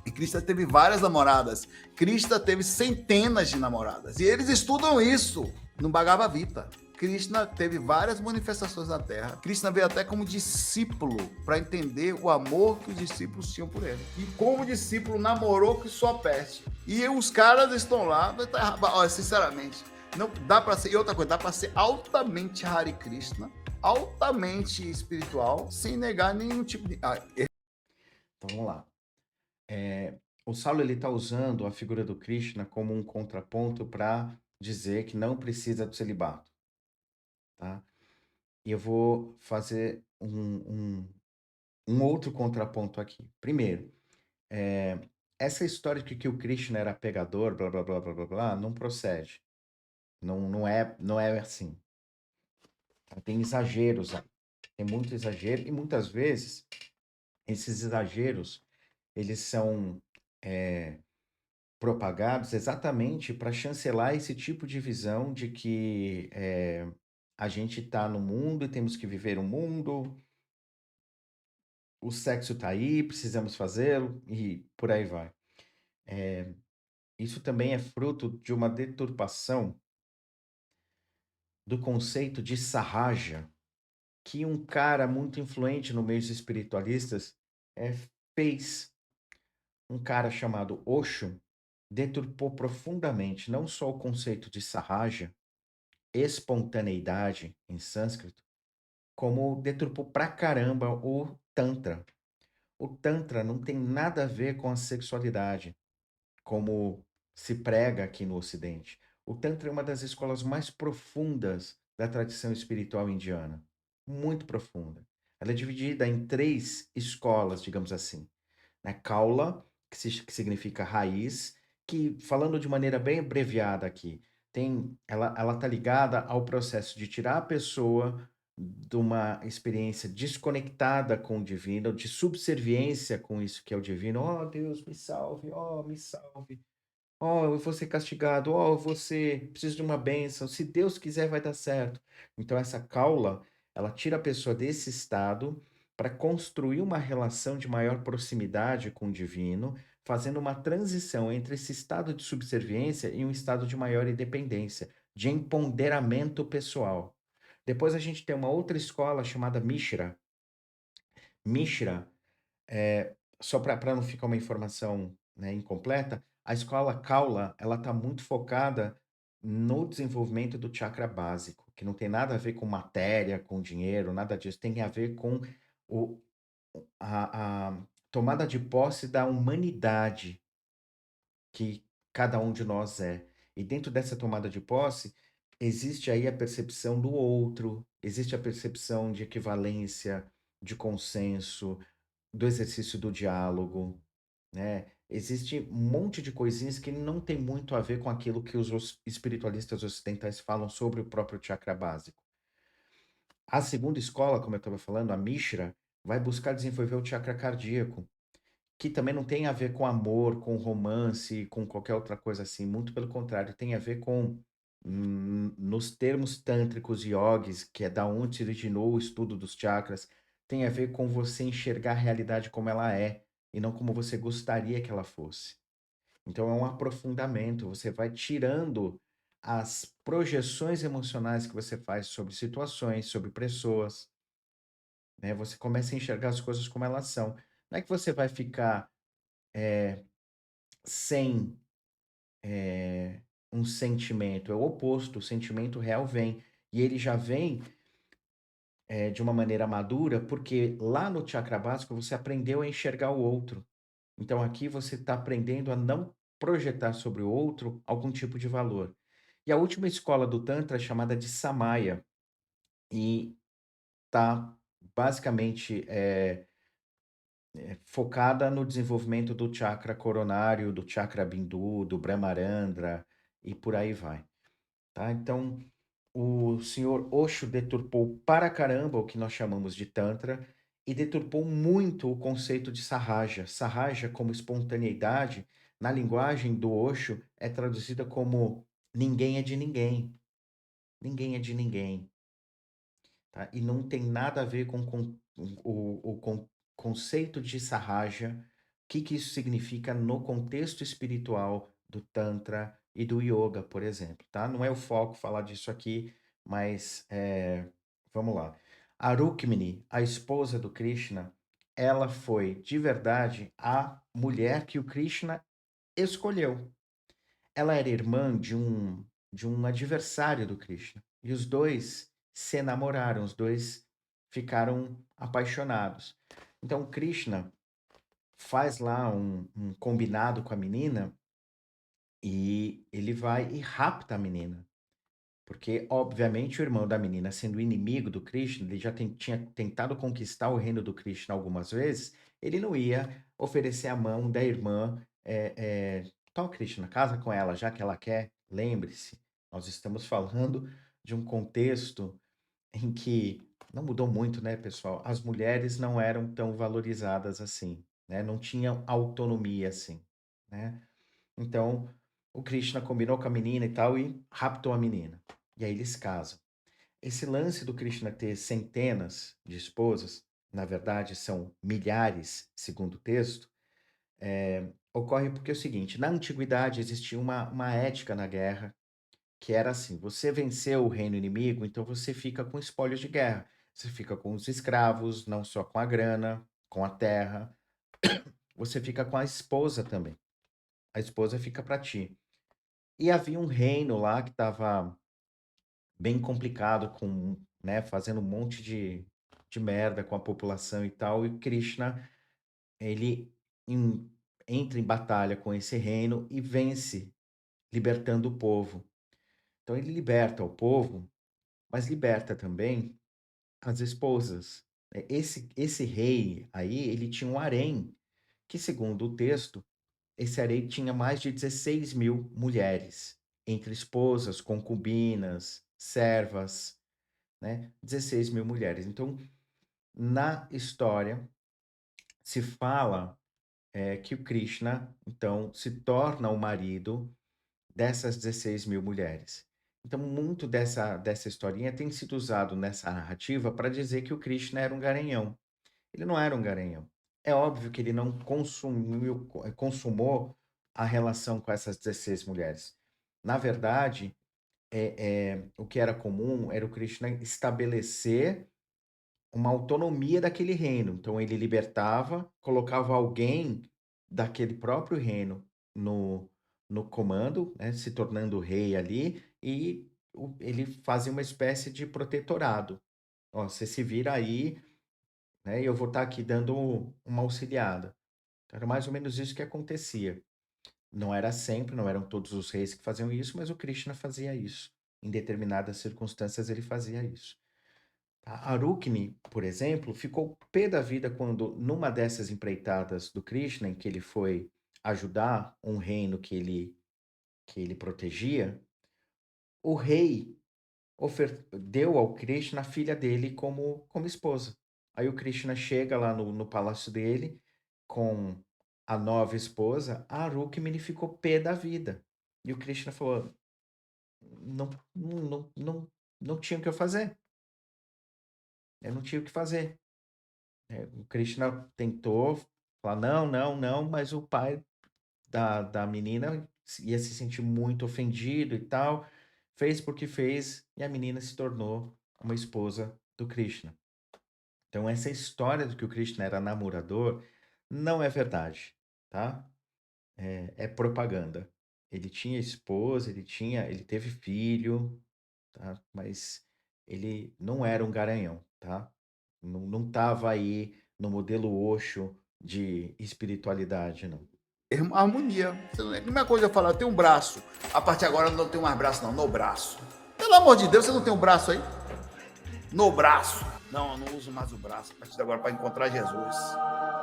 Speaker 2: E Krishna teve várias namoradas. Krishna teve centenas de namoradas. E eles estudam isso no Bhagavad Gita. Krishna teve várias manifestações na Terra. Krishna veio até como discípulo para entender o amor que os discípulos tinham por ele. E como o discípulo namorou que só peste. E os caras estão lá, olha, sinceramente, não dá para ser. E outra coisa, dá para ser altamente Hare Krishna, altamente espiritual, sem negar nenhum tipo de.
Speaker 1: Então vamos lá. O Saulo ele está usando a figura do Krishna como um contraponto para dizer que não precisa do celibato, tá? E eu vou fazer um outro contraponto aqui. Primeiro, essa história de que o Krishna era pegador, blá blá blá blá blá blá, não procede. Não é assim. Tá? Tem exageros aí. Tem muito exagero e muitas vezes esses exageros eles são propagados exatamente para chancelar esse tipo de visão de que a gente está no mundo e temos que viver o mundo, o sexo está aí, precisamos fazê-lo e por aí vai. Isso também é fruto de uma deturpação do conceito de sarraja, que um cara muito influente no meio dos espiritualistas fez. Um cara chamado Osho deturpou profundamente não só o conceito de sarraja, espontaneidade em sânscrito, como deturpou pra caramba o Tantra. O Tantra não tem nada a ver com a sexualidade, como se prega aqui no Ocidente. O Tantra é uma das escolas mais profundas da tradição espiritual indiana. Muito profunda. Ela é dividida em três escolas, digamos assim, né? Kaula, que significa raiz, que, falando de maneira bem abreviada aqui, ela tá ligada ao processo de tirar a pessoa de uma experiência desconectada com o divino, de subserviência com isso que é o divino. Oh, Deus, me salve, oh, me salve. Oh, eu vou ser castigado, oh, eu vou ser, preciso de uma bênção, se Deus quiser vai dar certo. Então essa caula, ela tira a pessoa desse estado para construir uma relação de maior proximidade com o divino, fazendo uma transição entre esse estado de subserviência e um estado de maior independência, de empoderamento pessoal. Depois a gente tem uma outra escola chamada Mishra. Mishra só para não ficar uma informação, né, incompleta, a escola Kaula, ela está muito focada no desenvolvimento do chakra básico, que não tem nada a ver com matéria, com dinheiro, nada disso, tem a ver com o, a tomada de posse da humanidade que cada um de nós é. E dentro dessa tomada de posse, existe aí a percepção do outro, existe a percepção de equivalência, de consenso, do exercício do diálogo, né? Existe um monte de coisinhas que não tem muito a ver com aquilo que os espiritualistas ocidentais falam sobre o próprio chakra básico. A segunda escola, como eu estava falando, a Mishra, vai buscar desenvolver o chakra cardíaco, que também não tem a ver com amor, com romance, com qualquer outra coisa assim. Muito pelo contrário, tem a ver com, nos termos tântricos e yogis, que é da onde se originou o estudo dos chakras, tem a ver com você enxergar a realidade como ela é e não como você gostaria que ela fosse. Então é um aprofundamento, você vai tirando as projeções emocionais que você faz sobre situações, sobre pessoas, né? Você começa a enxergar as coisas como elas são. Não é que você vai ficar sem um sentimento, é o oposto, o sentimento real vem. E ele já vem de uma maneira madura, porque lá no chakra básico você aprendeu a enxergar o outro. Então aqui você está aprendendo a não projetar sobre o outro algum tipo de valor. E a última escola do Tantra é chamada de Samaya, e está basicamente focada no desenvolvimento do chakra coronário, do chakra bindu, do Brahmarandra e por aí vai. Tá? Então, o senhor Osho deturpou para caramba o que nós chamamos de Tantra e deturpou muito o conceito de Sahaja. Sahaja, como espontaneidade, na linguagem do Osho, é traduzida como ninguém é de ninguém. Ninguém é de ninguém. Tá? E não tem nada a ver com conceito de Sahaja, o que que isso significa no contexto espiritual do Tantra e do Yoga, por exemplo, tá? Não é o foco falar disso aqui, mas vamos lá. A Rukmini, a esposa do Krishna, ela foi de verdade a mulher que o Krishna escolheu. Ela era irmã de um adversário do Krishna. E os dois se namoraram, os dois ficaram apaixonados. Então, Krishna faz lá um combinado com a menina e ele vai e rapta a menina. Porque, obviamente, o irmão da menina, sendo inimigo do Krishna, ele já tinha tentado conquistar o reino do Krishna algumas vezes, ele não ia oferecer a mão da irmã. Então, Krishna, casa com ela, já que ela quer. Lembre-se, nós estamos falando de um contexto em que não mudou muito, né, pessoal? As mulheres não eram tão valorizadas assim, né? Não tinham autonomia assim, né? Então, o Krishna combinou com a menina e tal e raptou a menina. E aí eles casam. Esse lance do Krishna ter centenas de esposas, na verdade são milhares, segundo o texto, ocorre porque é o seguinte: na antiguidade existia uma ética na guerra que era assim: você venceu o reino inimigo, então você fica com espólios de guerra. Você fica com os escravos, não só com a grana, com a terra, você fica com a esposa também. A esposa fica para ti. E havia um reino lá que estava bem complicado, com, né, fazendo um monte de merda com a população e tal, e Krishna, ele em- entra em batalha com esse reino e vence, libertando o povo. Então ele liberta o povo, mas liberta também as esposas. Esse rei aí, ele tinha um harém, que segundo o texto, esse harém tinha mais de 16 mil mulheres, entre esposas, concubinas, servas, né? 16 mil mulheres. Então, na história, se fala que o Krishna, então, se torna o marido dessas 16 mil mulheres. Então, muito dessa historinha tem sido usado nessa narrativa para dizer que o Krishna era um garanhão. Ele não era um garanhão. É óbvio que ele não consumou a relação com essas 16 mulheres. Na verdade, o que era comum era o Krishna estabelecer uma autonomia daquele reino. Então ele libertava, colocava alguém daquele próprio reino no comando, né, se tornando rei ali, e ele fazia uma espécie de protetorado. Ó, você se vira aí, né, e eu vou estar aqui dando uma auxiliada. Então, era mais ou menos isso que acontecia. Não era sempre, não eram todos os reis que faziam isso, mas o Krishna fazia isso. Em determinadas circunstâncias ele fazia isso. A Rukmini, por exemplo, ficou pé da vida quando, numa dessas empreitadas do Krishna, em que ele foi ajudar um reino que ele protegia, o rei deu ao Krishna a filha dele como esposa. Aí o Krishna chega lá no palácio dele com a nova esposa, a Rukmini ficou pé da vida. E o Krishna falou: não, não tinha o que eu fazer. Eu não tinha o que fazer. O Krishna tentou falar não, não, não, mas o pai da menina ia se sentir muito ofendido e tal, fez porque fez e a menina se tornou uma esposa do Krishna. Então essa história de que o Krishna era namorador não é verdade, tá? É propaganda. Ele tinha esposa, ele teve filho, tá? Mas ele não era um garanhão, tá? Não estava aí no modelo Osho de espiritualidade, não.
Speaker 2: Harmonia. Não é a mesma coisa eu falar, eu tenho um braço. A partir de agora eu não tenho mais braço, não. No braço. Pelo amor de Deus, você não tem um braço aí? No braço. Não, eu não uso mais o braço a partir de agora para encontrar Jesus.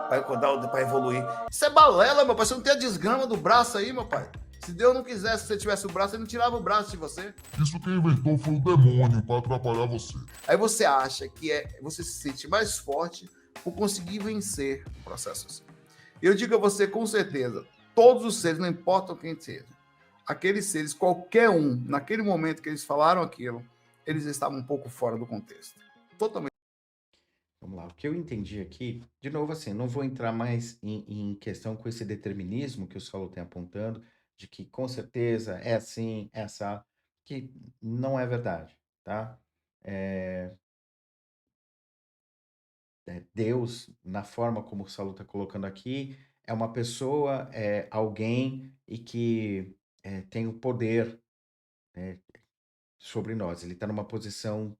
Speaker 2: Para evoluir. Isso é balela, meu pai. Você não tem a desgrama do braço aí, meu pai. Se Deus não quisesse que você tivesse o braço, ele não tirava o braço de você.
Speaker 3: Isso quem inventou foi o demônio para atrapalhar você.
Speaker 2: Aí você acha que você se sente mais forte por conseguir vencer o processo assim. Eu digo a você com certeza, todos os seres, não importam quem seja, aqueles seres, qualquer um, naquele momento que eles falaram aquilo, eles estavam um pouco fora do contexto. Totalmente.
Speaker 1: Vamos lá. O que eu entendi aqui, de novo, assim, não vou entrar mais em questão com esse determinismo que o Saulo tem apontando, de que com certeza é assim, é essa, que não é verdade, tá? É, Deus, na forma como o Saulo está colocando aqui, é uma pessoa, é alguém e que tem o poder, né, sobre nós. Ele está numa posição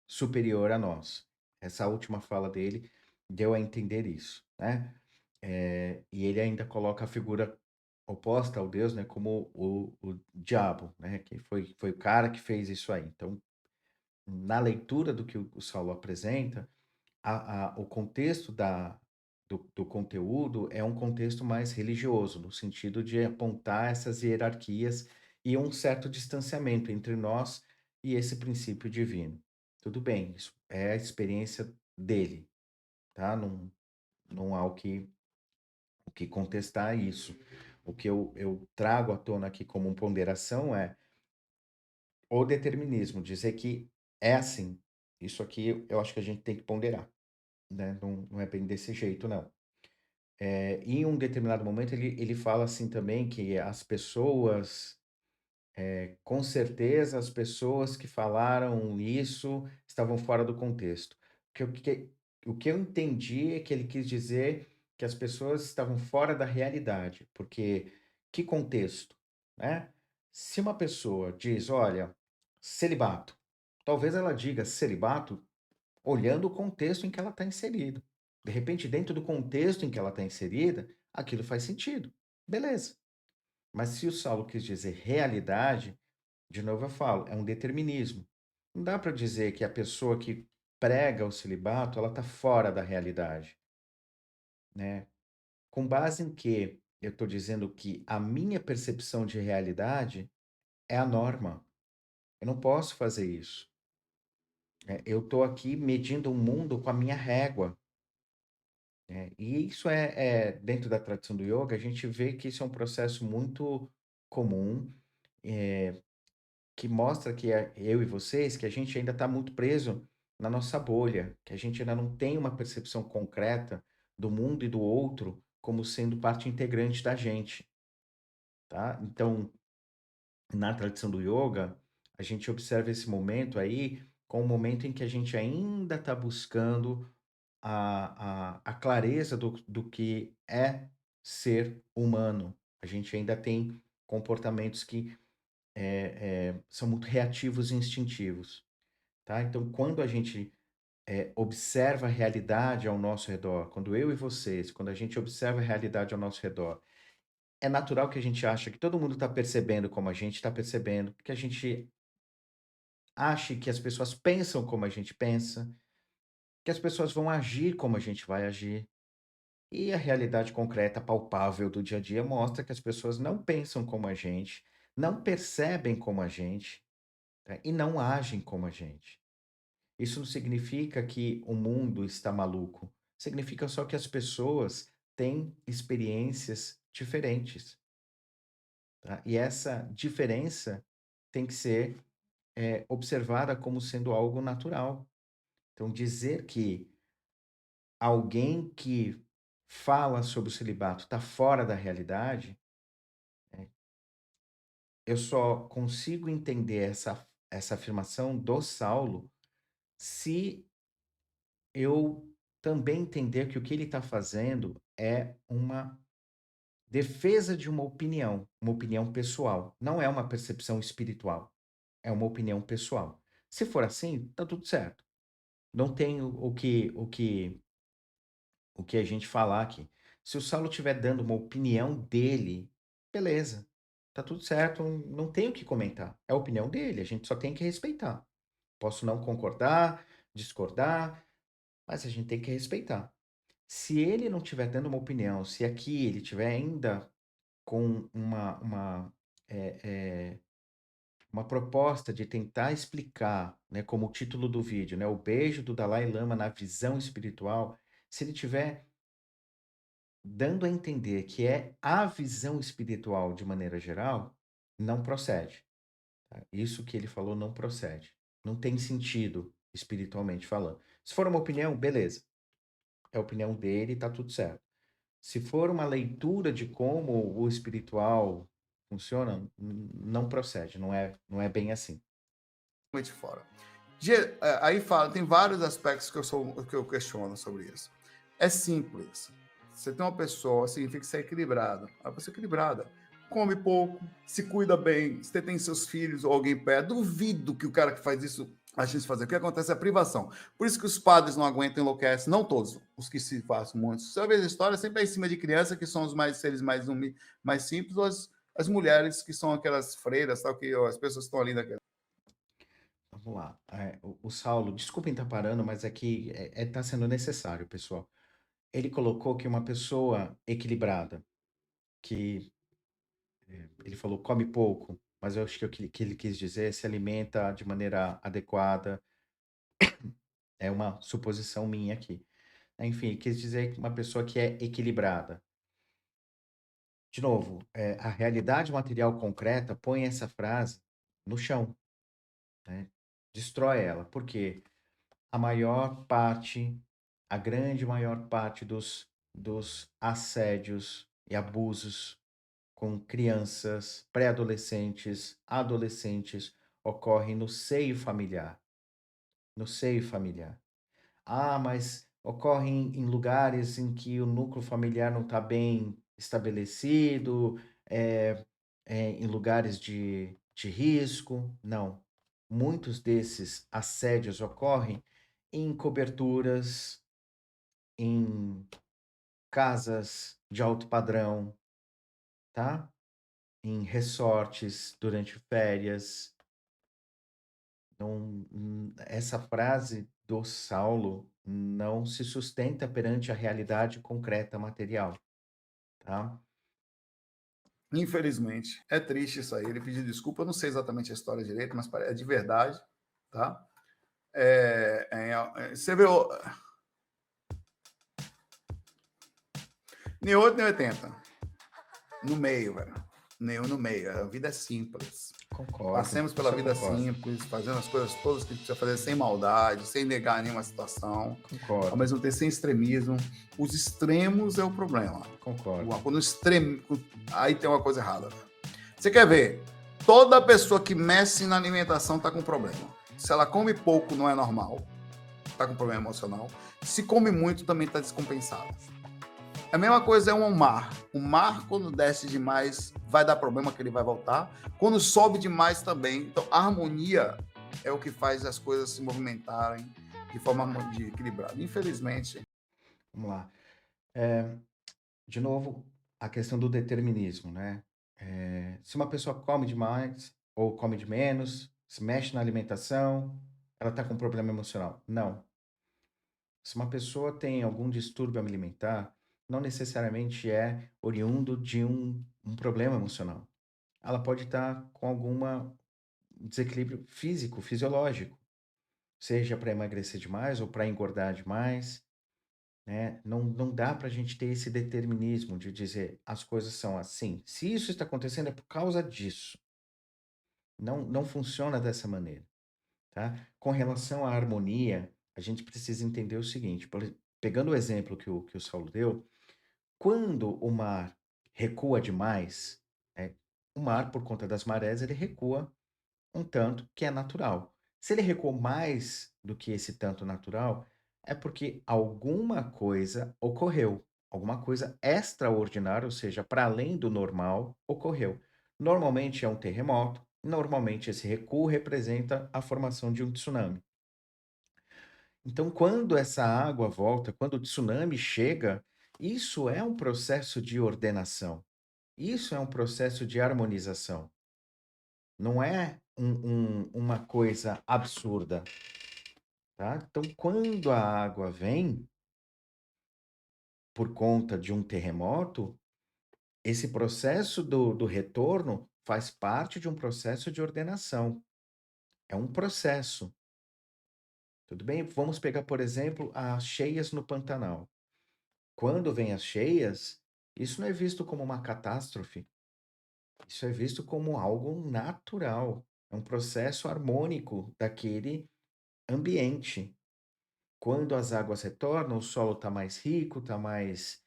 Speaker 1: superior a nós. Essa última fala dele deu a entender isso, né? E ele ainda coloca a figura oposta ao Deus, né, como o diabo, né, que foi o cara que fez isso aí. Então, na leitura do que o Saulo apresenta, o contexto do conteúdo é um contexto mais religioso, no sentido de apontar essas hierarquias e um certo distanciamento entre nós e esse princípio divino. Tudo bem, isso é a experiência dele, tá? Não há o que contestar isso. O que eu trago à tona aqui como ponderação é o determinismo, dizer que é assim. Isso aqui eu acho que a gente tem que ponderar, né? Não é bem desse jeito, não. Em um determinado momento, ele fala assim também que as pessoas, com certeza, as pessoas que falaram isso estavam fora do contexto. O que eu entendi é que ele quis dizer que as pessoas estavam fora da realidade, porque que contexto, né? Se uma pessoa diz, olha, celibato, talvez ela diga celibato olhando o contexto em que ela está inserida. De repente, dentro do contexto em que ela está inserida, aquilo faz sentido. Beleza. Mas se o Saulo quis dizer realidade, de novo eu falo, é um determinismo. Não dá para dizer que a pessoa que prega o celibato, ela está fora da realidade, né? Com base em que eu estou dizendo que a minha percepção de realidade é a norma. Eu não posso fazer isso. Eu estou aqui medindo o mundo com a minha régua. E isso dentro da tradição do yoga, a gente vê que isso é um processo muito comum, que mostra que eu e vocês, que a gente ainda está muito preso na nossa bolha, que a gente ainda não tem uma percepção concreta do mundo e do outro como sendo parte integrante da gente, tá? Então, na tradição do yoga, a gente observa esse momento aí como um momento em que a gente ainda está buscando a clareza do que é ser humano. A gente ainda tem comportamentos que são muito reativos e instintivos, tá? Então, quando a gente observa a realidade ao nosso redor, quando eu e vocês, quando a gente observa a realidade ao nosso redor, é natural que a gente acha que todo mundo está percebendo como a gente está percebendo, que a gente ache que as pessoas pensam como a gente pensa, que as pessoas vão agir como a gente vai agir. E a realidade concreta, palpável do dia a dia mostra que as pessoas não pensam como a gente, não percebem como a gente, tá? E não agem como a gente. Isso não significa que o mundo está maluco. Significa só que as pessoas têm experiências diferentes, tá? E essa diferença tem que ser observada como sendo algo natural. Então, dizer que alguém que fala sobre o celibato está fora da realidade, eu só consigo entender essa afirmação do Saulo se eu também entender que o que ele está fazendo é uma defesa de uma opinião pessoal. Não é uma percepção espiritual, é uma opinião pessoal. Se for assim, tá tudo certo. Não tem o que a gente falar aqui. Se o Saulo estiver dando uma opinião dele, beleza, tá tudo certo, não tem o que comentar. É a opinião dele, a gente só tem que respeitar. Posso não concordar, discordar, mas a gente tem que respeitar. Se ele não estiver dando uma opinião, se aqui ele estiver ainda com eh eh, uma proposta de tentar explicar, né, como o título do vídeo, né, o beijo do Dalai Lama na visão espiritual, se ele tiver dando a entender que é a visão espiritual de maneira geral, não procede, tá? Isso que ele falou não procede. Não tem sentido espiritualmente falando. Se for uma opinião, beleza. É a opinião dele, tá tudo certo. Se for uma leitura de como o espiritual funciona, não procede, não é bem assim.
Speaker 2: Totalmente fora. Aí fala, tem vários aspectos que eu questiono sobre isso. É simples. Você tem uma pessoa, significa ser equilibrada. A pessoa equilibrada come pouco, se cuida bem, você tem seus filhos ou alguém perto. Duvido que o cara que faz isso ache isso fazer. O que acontece é a privação. Por isso que os padres não aguentam, enlouquecem. Não todos, os que se fazem muitos. Você vê a história sempre é em cima de criança, que são os mais seres mais simples, ou as mulheres que são aquelas freiras, tal, que as pessoas estão ali daquela.
Speaker 1: Vamos lá. O Saulo, desculpem estar parando, mas é que tá sendo necessário, pessoal. Ele colocou que uma pessoa equilibrada, que ele falou come pouco, mas eu acho que o que ele quis dizer se alimenta de maneira adequada, é uma suposição minha aqui. Enfim, ele quis dizer que uma pessoa que é equilibrada. De novo, a realidade material concreta põe essa frase no chão, né? Destrói ela. Por quê? A maior parte, a grande maior parte dos assédios e abusos com crianças, pré-adolescentes, adolescentes, ocorrem no seio familiar. No seio familiar. Ah, mas ocorre em lugares em que o núcleo familiar não está bem estabelecido, em lugares de risco. Não. Muitos desses assédios ocorrem em coberturas, em casas de alto padrão, tá? Em resorts durante férias. Não, essa frase do Saulo não se sustenta perante a realidade concreta material, tá?
Speaker 2: Infelizmente, é triste isso aí. Ele pediu desculpa, eu não sei exatamente a história direito, mas é de verdade, tá? Você vê nem 8 nem 80. No meio, velho. Nenhum no meio. A vida é simples.
Speaker 1: Concordo,
Speaker 2: Passemos pela
Speaker 1: isso eu
Speaker 2: vida
Speaker 1: concordo,
Speaker 2: simples, fazendo as coisas todas que precisa fazer sem maldade, sem negar nenhuma situação, ao
Speaker 1: concordo,
Speaker 2: mesmo tempo sem extremismo. Os extremos é o problema.
Speaker 1: concordo.
Speaker 2: Quando extremo, aí tem uma coisa errada. Você quer ver? Toda pessoa que mexe na alimentação está com problema. Se ela come pouco, não é normal. Está com problema emocional. Se come muito, também está descompensado. A mesma coisa é um mar. O mar, quando desce demais, vai dar problema que ele vai voltar. Quando sobe demais também. Então, a harmonia é o que faz as coisas se movimentarem de forma equilibrada. Infelizmente,
Speaker 1: Vamos lá. De novo, a questão do determinismo, né? Se uma pessoa come demais ou come de menos, se mexe na alimentação, ela está com problema emocional. Não. Se uma pessoa tem algum distúrbio alimentar, não necessariamente é oriundo de um problema emocional. Ela pode estar com algum desequilíbrio físico, fisiológico, seja para emagrecer demais ou para engordar demais, né? Não dá para a gente ter esse determinismo de dizer as coisas são assim. Se isso está acontecendo é por causa disso. Não funciona dessa maneira, tá? Com relação à harmonia, a gente precisa entender o seguinte, pegando o exemplo que o Saulo deu, quando o mar recua demais, o mar, por conta das marés, ele recua um tanto que é natural. Se ele recuou mais do que esse tanto natural, é porque alguma coisa ocorreu, alguma coisa extraordinária, ou seja, para além do normal, ocorreu. Normalmente é um terremoto, normalmente esse recuo representa a formação de um tsunami. Então, quando essa água volta, quando o tsunami chega, isso é um processo de ordenação. Isso é um processo de harmonização. Não é uma coisa absurda, tá? Então, quando a água vem por conta de um terremoto, esse processo do retorno faz parte de um processo de ordenação. É um processo. Tudo bem? Vamos pegar, por exemplo, as cheias no Pantanal. Quando vem as cheias, isso não é visto como uma catástrofe. Isso é visto como algo natural. É um processo harmônico daquele ambiente. Quando as águas retornam, o solo está mais rico, está mais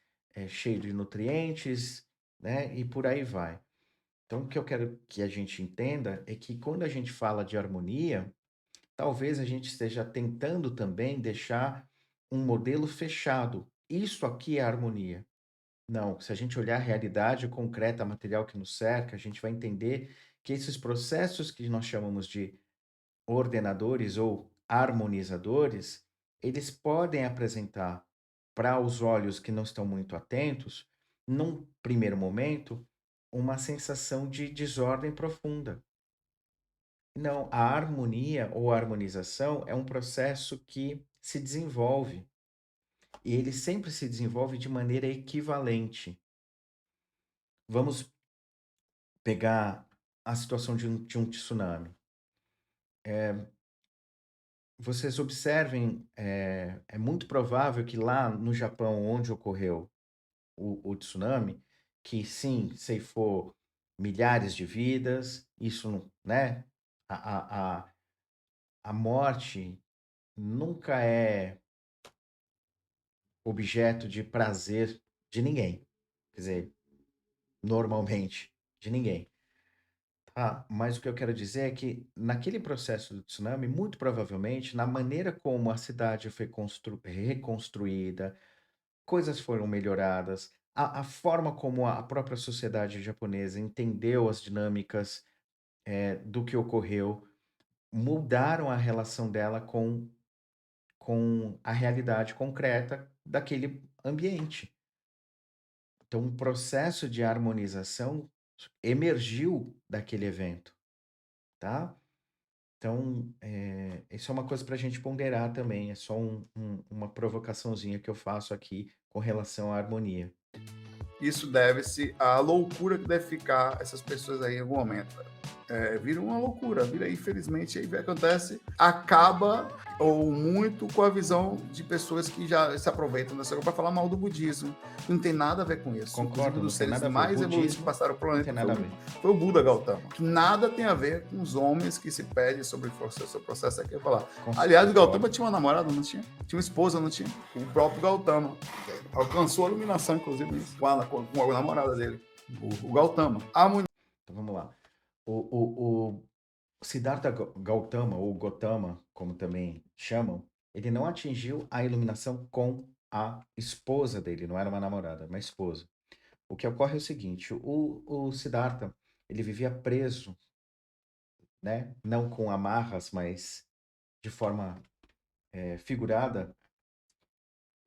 Speaker 1: cheio de nutrientes, né? E por aí vai. Então, o que eu quero que a gente entenda é que quando a gente fala de harmonia, talvez a gente esteja tentando também deixar um modelo fechado. Isso aqui é harmonia. Não, se a gente olhar a realidade concreta, material que nos cerca, a gente vai entender que esses processos que nós chamamos de ordenadores ou harmonizadores, eles podem apresentar para os olhos que não estão muito atentos, num primeiro momento, uma sensação de desordem profunda. Não, a harmonia ou harmonização é um processo que se desenvolve e ele sempre se desenvolve de maneira equivalente. Vamos pegar a situação de um tsunami. Vocês observem, é muito provável que lá no Japão, onde ocorreu o tsunami, que sim, ceifou milhares de vidas, isso, né? A morte nunca é objeto de prazer de ninguém. Quer dizer, normalmente, de ninguém. Ah, mas o que eu quero dizer é que naquele processo do tsunami, muito provavelmente, na maneira como a cidade foi reconstruída, coisas foram melhoradas, a forma como a própria sociedade japonesa entendeu as dinâmicas, do que ocorreu, mudaram a relação dela com a realidade concreta daquele ambiente. Então, um processo de harmonização emergiu daquele evento, tá? Então, isso é uma coisa para a gente ponderar também, é só uma provocaçãozinha que eu faço aqui com relação à harmonia.
Speaker 2: Isso deve-se à loucura que deve ficar essas pessoas aí em algum momento. Vira uma loucura, vira, infelizmente, aí acontece, acaba ou muito com a visão de pessoas que já se aproveitam dessa coisa para falar mal do budismo. Não tem nada a ver com isso. Inclusive,
Speaker 1: Concordo,
Speaker 2: um
Speaker 1: não
Speaker 2: dos
Speaker 1: tem
Speaker 2: seres
Speaker 1: nada a ver. O
Speaker 2: mais evoluídos que
Speaker 1: budismo
Speaker 2: passaram pelo
Speaker 1: não tem
Speaker 2: planeta
Speaker 1: nada a ver.
Speaker 2: foi o Buda Gautama. Que nada tem a ver com os homens que se pedem sobre o processo aqui. Falar. Aliás, o Gautama tinha uma namorada, não tinha? Tinha uma esposa, não tinha? O próprio Gautama alcançou a iluminação, inclusive, com a namorada dele, o Gautama.
Speaker 1: Então vamos lá. O Siddhartha Gautama, ou Gotama, como também chamam, ele não atingiu a iluminação com a esposa dele, não era uma namorada, uma esposa. O que ocorre é o seguinte, o Siddhartha, ele vivia preso, né? Não com amarras, mas de forma figurada,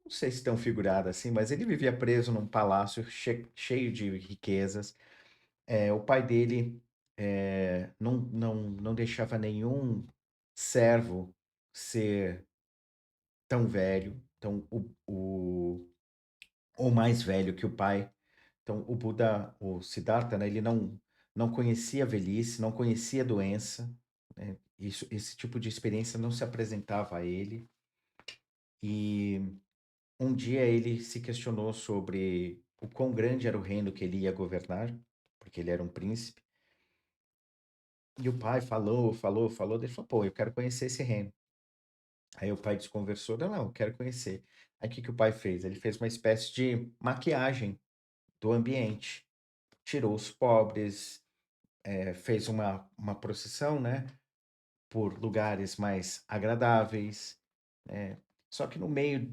Speaker 1: não sei se tão figurada assim, mas ele vivia preso num palácio cheio de riquezas. O pai dele não deixava nenhum servo ser tão velho, então ou mais velho que o pai. Então o Buda, o Siddhartha, né, ele não conhecia a velhice, não conhecia a doença, né? Esse tipo de experiência não se apresentava a ele. E um dia ele se questionou sobre o quão grande era o reino que ele ia governar, porque ele era um príncipe. E o pai falou, falou, falou, ele falou, pô, eu quero conhecer esse reino. Aí o pai desconversou, não, eu quero conhecer. Aí o que que o pai fez? Ele fez uma espécie de maquiagem do ambiente. Tirou os pobres, fez uma procissão, né, por lugares mais agradáveis, né. Só que no meio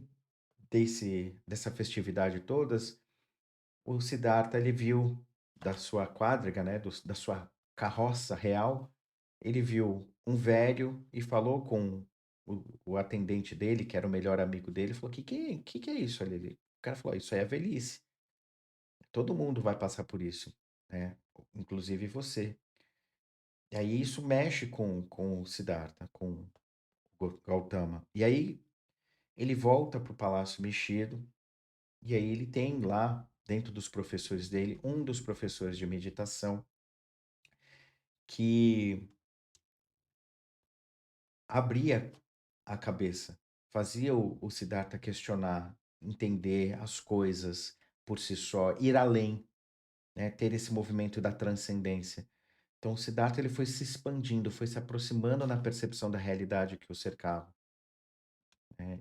Speaker 1: dessa festividade todas, o Siddhartha, ele viu da sua quadriga, né, da sua carroça real, ele viu um velho e falou com o atendente dele, que era o melhor amigo dele, falou: que é isso ali? O cara falou: isso aí é velhice. Todo mundo vai passar por isso, né? Inclusive você. E aí isso mexe com o Siddhartha, com o Gautama. E aí ele volta para o palácio mexido, e aí ele tem lá, dentro dos professores dele, um dos professores de meditação que abria a cabeça, fazia o Siddhartha questionar, entender as coisas por si só, ir além, né, ter esse movimento da transcendência. Então o Siddhartha ele foi se expandindo, foi se aproximando na percepção da realidade que o cercava, né.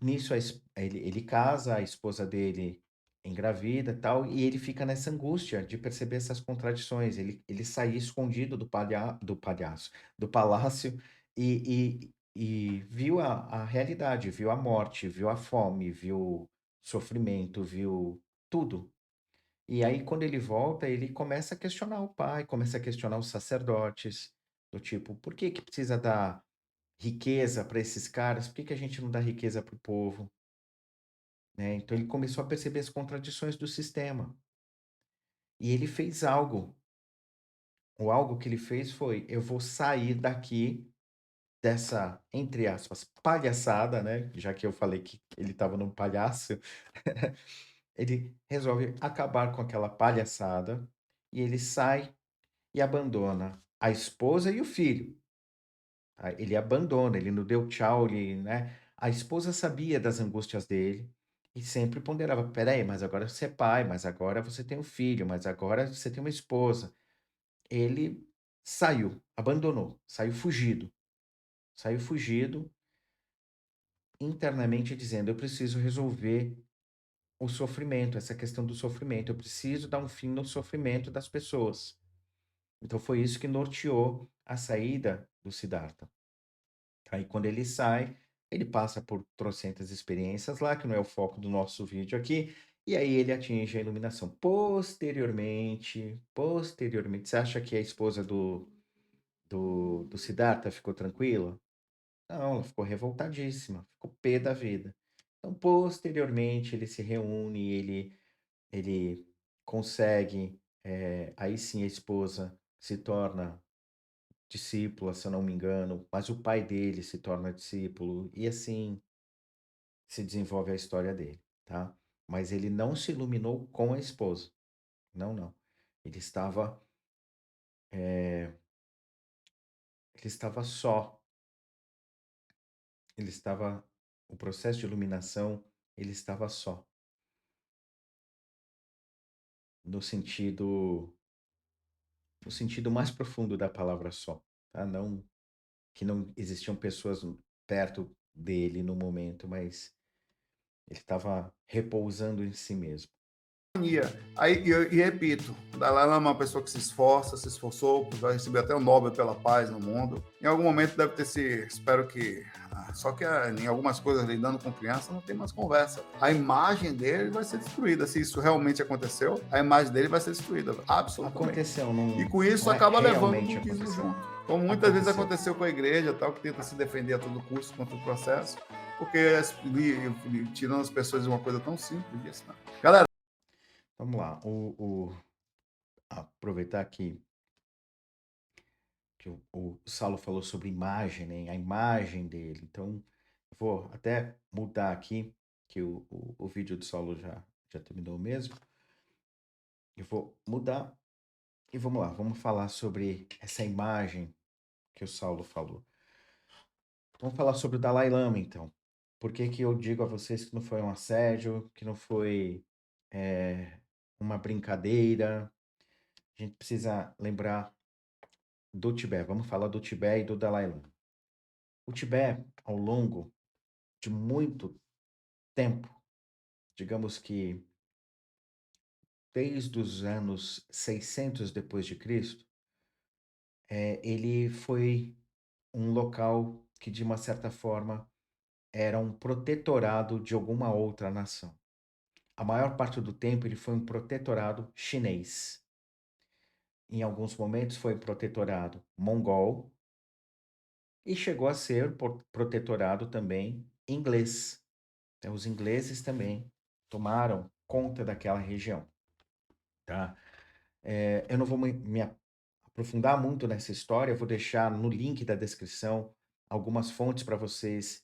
Speaker 1: Nisso ele casa, a esposa dele engravida, tal, e ele fica nessa angústia de perceber essas contradições. Ele saía escondido do palhaço, do palácio e viu a realidade, viu a morte, viu a fome, viu sofrimento, viu tudo. E aí quando ele volta, ele começa a questionar o pai, começa a questionar os sacerdotes, do tipo: "Por que que precisa dar riqueza para esses caras? Por que que a gente não dá riqueza para o povo?", né? Então ele começou a perceber as contradições do sistema. E ele fez algo. O algo que ele fez foi: eu vou sair daqui dessa, entre aspas, palhaçada, né? Já que eu falei que ele estava num palhaço, ele resolve acabar com aquela palhaçada e ele sai e abandona a esposa e o filho. Tá? Ele abandona, ele não deu tchau, ele, né? A esposa sabia das angústias dele e sempre ponderava: peraí, mas agora você é pai, mas agora você tem um filho, mas agora você tem uma esposa. Ele saiu, abandonou, saiu fugido, internamente dizendo: eu preciso resolver o sofrimento, essa questão do sofrimento, eu preciso dar um fim no sofrimento das pessoas. Então foi isso que norteou a saída do Siddhartha. Aí quando ele sai, ele passa por trocentas experiências lá, que não é o foco do nosso vídeo aqui, e aí ele atinge a iluminação. Posteriormente, você acha que a esposa do Siddhartha ficou tranquila? Não, ela ficou revoltadíssima, ficou pé da vida. Então, posteriormente, ele se reúne, ele consegue, aí sim a esposa se torna discípula, se eu não me engano, mas o pai dele se torna discípulo, e assim se desenvolve a história dele, tá? Mas ele não se iluminou com a esposa. Não, não. Ele estava, eh, ele estava só. Ele estava, o processo de iluminação, ele estava só, no sentido, no sentido mais profundo da palavra só, tá? Não que não existiam pessoas perto dele no momento, mas ele estava repousando em si mesmo.
Speaker 2: Aí, e repito, o Dalai Lama é uma pessoa que se esforça, se esforçou, já recebeu até o Nobel pela paz no mundo. Em algum momento deve ter se, espero que, só que em algumas coisas lidando com criança não tem mais conversa. A imagem dele vai ser destruída, se isso realmente aconteceu, a imagem dele vai ser destruída, absolutamente.
Speaker 1: Aconteceu,
Speaker 2: E
Speaker 1: não,
Speaker 2: com isso
Speaker 1: não é
Speaker 2: acaba levando o
Speaker 1: realmente
Speaker 2: budismo
Speaker 1: aconteceu.
Speaker 2: junto. Como muitas vezes
Speaker 1: Aconteceu.
Speaker 2: aconteceu com a igreja, tal, que tenta se defender a todo custo contra o processo, porque tirando as pessoas de uma coisa tão simples disso, né? Galera,
Speaker 1: Vamos lá. Aproveitar que o Saulo falou sobre imagem, né? A imagem dele. Então, eu vou até mudar aqui, que o vídeo do Saulo já terminou mesmo. Eu vou mudar e vamos lá, vamos falar sobre essa imagem que o Saulo falou. Vamos falar sobre o Dalai Lama, então. Por que que eu digo a vocês que não foi um assédio, que não foi uma brincadeira? A gente precisa lembrar do Tibete. Vamos falar do Tibete e do Dalai Lama. O Tibete, ao longo de muito tempo, digamos que desde os anos 600 depois de Cristo, ele foi um local que, de uma certa forma, era um protetorado de alguma outra nação. A maior parte do tempo ele foi um protetorado chinês. Em alguns momentos foi protetorado mongol e chegou a ser protetorado também inglês. Então, os ingleses também tomaram conta daquela região, tá? Eu não vou me aprofundar muito nessa história, eu vou deixar no link da descrição algumas fontes para vocês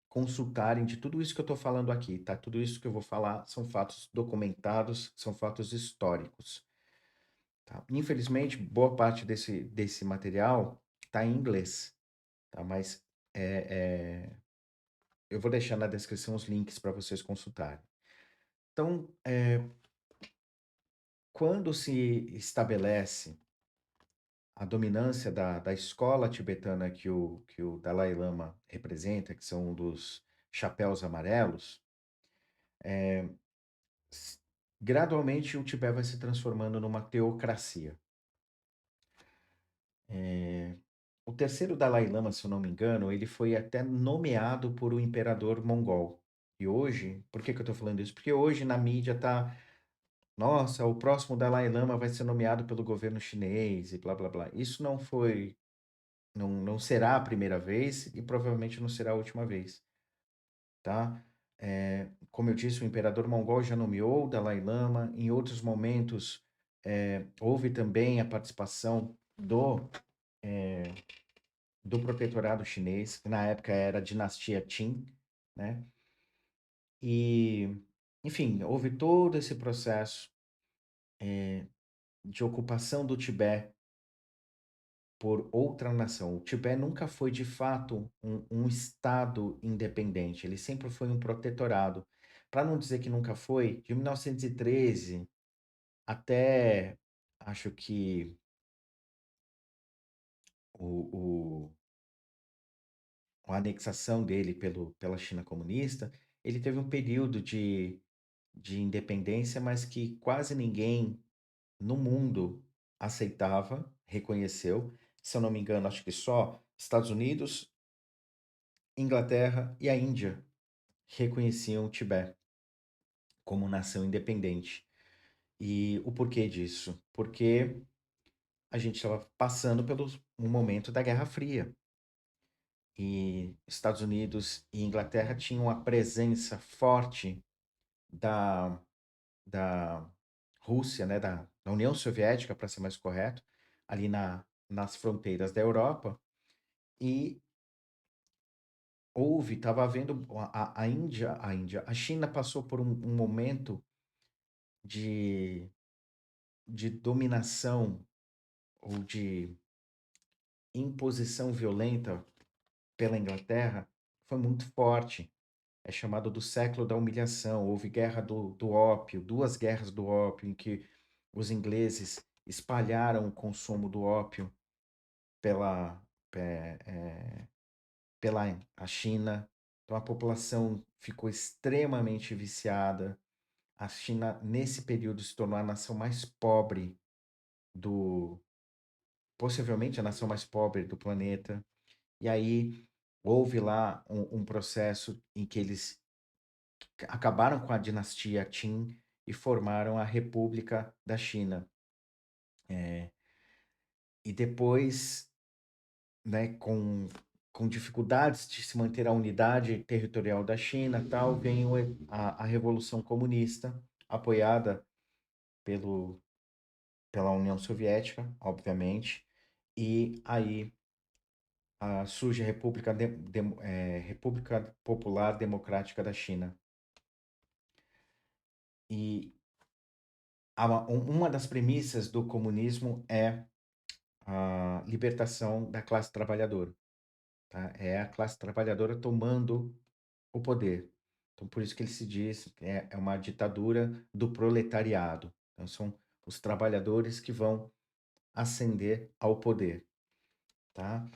Speaker 1: consultarem de tudo isso que eu estou falando aqui, tá? Tudo isso que eu vou falar são fatos documentados, são fatos históricos, tá? Infelizmente, boa parte desse material está em inglês, tá? Mas eu vou deixar na descrição os links para vocês consultarem. Então, quando se estabelece a dominância da escola tibetana que o Dalai Lama representa, que são um dos chapéus amarelos, s- gradualmente o Tibete vai se transformando numa teocracia. O terceiro Dalai Lama, se eu não me engano, ele foi até nomeado por o imperador mongol. E hoje, por que que eu estou falando isso? Porque hoje na mídia tá, nossa, o próximo Dalai Lama vai ser nomeado pelo governo chinês e blá blá blá. Isso não foi, não será a primeira vez e provavelmente não será a última vez, tá? Como eu disse, o imperador mongol já nomeou o Dalai Lama. Em outros momentos, houve também a participação do protetorado chinês, que na época era a dinastia Qin, né? E, enfim, houve todo esse processo de ocupação do Tibete por outra nação. O Tibete nunca foi, de fato, um estado independente, ele sempre foi um protetorado. Para não dizer que nunca foi, de 1913 até, acho que o, a anexação dele pela China comunista, ele teve um período de independência, mas que quase ninguém no mundo aceitava, reconheceu. Se eu não me engano, acho que só Estados Unidos, Inglaterra e a Índia reconheciam o Tibete como nação independente. E o porquê disso? Porque a gente estava passando pelo um momento da Guerra Fria. E Estados Unidos e Inglaterra tinham a presença forte da, da Rússia, né, da União Soviética, para ser mais correto, ali nas fronteiras da Europa, e estava havendo a China passou por um momento de, de dominação ou de imposição violenta pela Inglaterra, foi muito forte. É chamado do século da humilhação. Houve guerra do ópio, duas guerras do ópio, em que os ingleses espalharam o consumo do ópio pela, eh, eh, pela a China. Então a população ficou extremamente viciada. A China, nesse período, se tornou a nação mais pobre do, possivelmente a nação mais pobre do planeta. E aí houve lá um processo em que eles acabaram com a dinastia Qin e formaram a República da China. É, e depois, né, com dificuldades de se manter a unidade territorial da China, tal, vem a Revolução Comunista, apoiada pelo, pela União Soviética, obviamente, e aí surge a República Popular Democrática da China. E uma das premissas do comunismo é a libertação da classe trabalhadora, tá? É a classe trabalhadora tomando o poder. Então, por isso que ele se diz que é uma ditadura do proletariado. Então, são os trabalhadores que vão ascender ao poder, tá?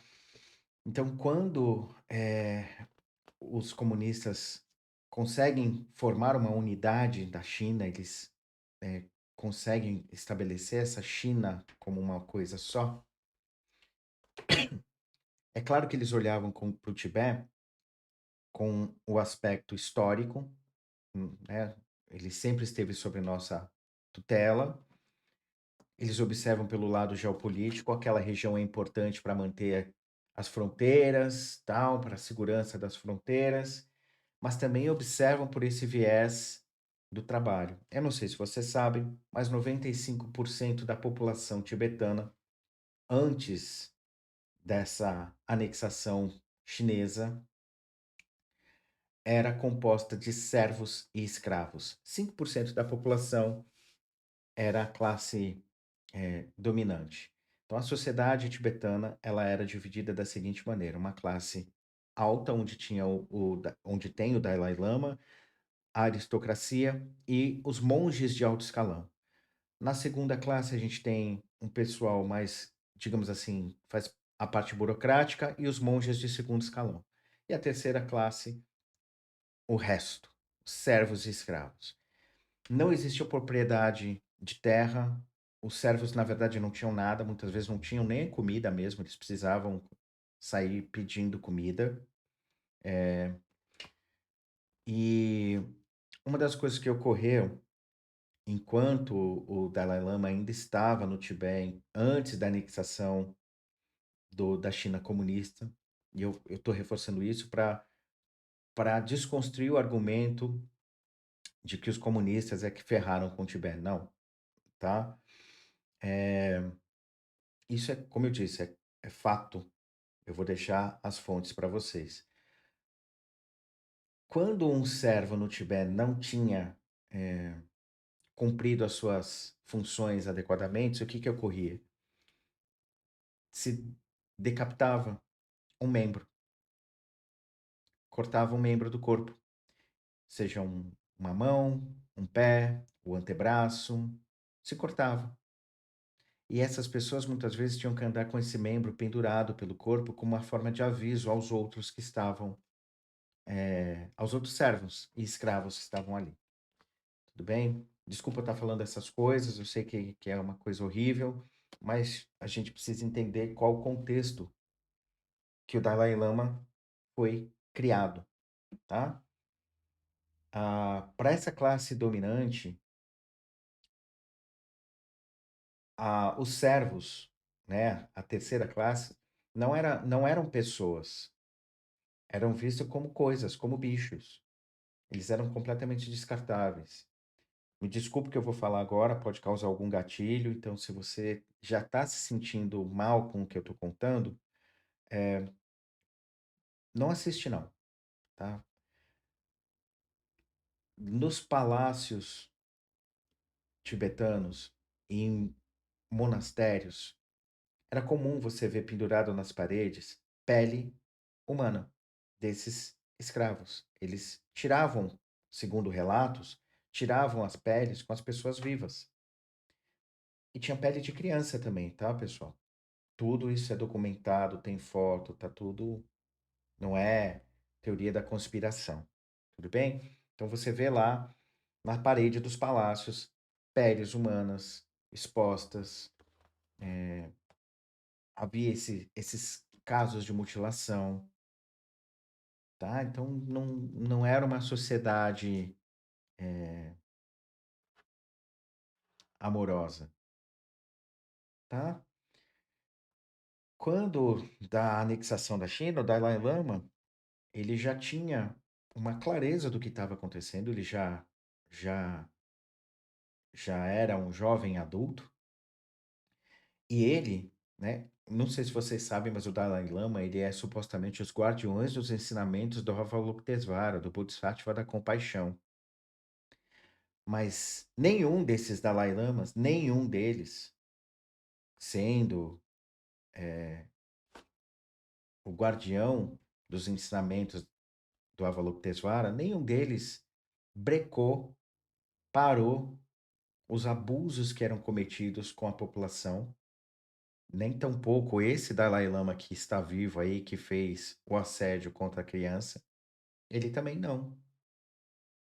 Speaker 1: Então, quando os comunistas conseguem formar uma unidade da China, eles eh, conseguem estabelecer essa China como uma coisa só. É claro que eles olhavam para o Tibete com o aspecto histórico, né? Ele sempre esteve sob nossa tutela. Eles observam pelo lado geopolítico, aquela região é importante para manter as fronteiras, tal, para a segurança das fronteiras, mas também observam por esse viés do trabalho. Eu não sei se você sabe, mas 95% da população tibetana, antes dessa anexação chinesa, era composta de servos e escravos. 5% da população era a classe dominante. Então, a sociedade tibetana ela era dividida da seguinte maneira: uma classe alta, onde tinha onde tem o Dalai Lama, a aristocracia e os monges de alto escalão. Na segunda classe, a gente tem um pessoal mais, digamos assim, faz a parte burocrática e os monges de segundo escalão. E a terceira classe o resto, servos e escravos. Não existiu propriedade de terra, os servos, na verdade, não tinham nada, muitas vezes não tinham nem comida mesmo, eles precisavam sair pedindo comida. E uma das coisas que ocorreu enquanto o Dalai Lama ainda estava no Tibete, antes da anexação da China comunista, e eu estou reforçando isso para desconstruir o argumento de que os comunistas é que ferraram com o Tibete. Não, tá? Isso é, como eu disse, é fato. Eu vou deixar as fontes para vocês. Quando um servo no Tibete não tinha cumprido as suas funções adequadamente, o que que ocorria? Se decapitava um membro, cortava um membro do corpo, seja uma mão, um pé, o antebraço, se cortava. E essas pessoas muitas vezes tinham que andar com esse membro pendurado pelo corpo como uma forma de aviso aos outros que estavam, aos outros servos e escravos que estavam ali. Tudo bem? Desculpa estar falando essas coisas, eu sei que é uma coisa horrível, mas a gente precisa entender qual o contexto que o Dalai Lama foi criado, tá? Para essa classe dominante, os servos, né, a terceira classe, não eram pessoas, eram vistos como coisas, como bichos. Eles eram completamente descartáveis. Me desculpe que eu vou falar agora, pode causar algum gatilho, então se você já está se sentindo mal com o que eu estou contando, não assiste não, tá? Nos palácios tibetanos, em monastérios, era comum você ver pendurado nas paredes pele humana desses escravos. Eles tiravam, segundo relatos, tiravam as peles com as pessoas vivas. E tinha pele de criança também, tá, pessoal? Tudo isso é documentado, tem foto, tá tudo. Não é teoria da conspiração. Tudo bem? Então você vê lá na parede dos palácios peles humanas expostas. Havia esses casos de mutilação, tá? Então não era uma sociedade amorosa, tá? Quando da anexação da China, o Dalai Lama, ele já tinha uma clareza do que estava acontecendo, ele já já era um jovem adulto e ele, né? Não sei se vocês sabem, mas o Dalai Lama, ele é supostamente os guardiões dos ensinamentos do Avalokitesvara, do Bodhisattva da compaixão. Mas nenhum desses Dalai Lamas, nenhum deles, sendo o guardião dos ensinamentos do Avalokitesvara, nenhum deles brecou, parou os abusos que eram cometidos com a população, nem tampouco esse Dalai Lama que está vivo aí, que fez o assédio contra a criança, ele também não,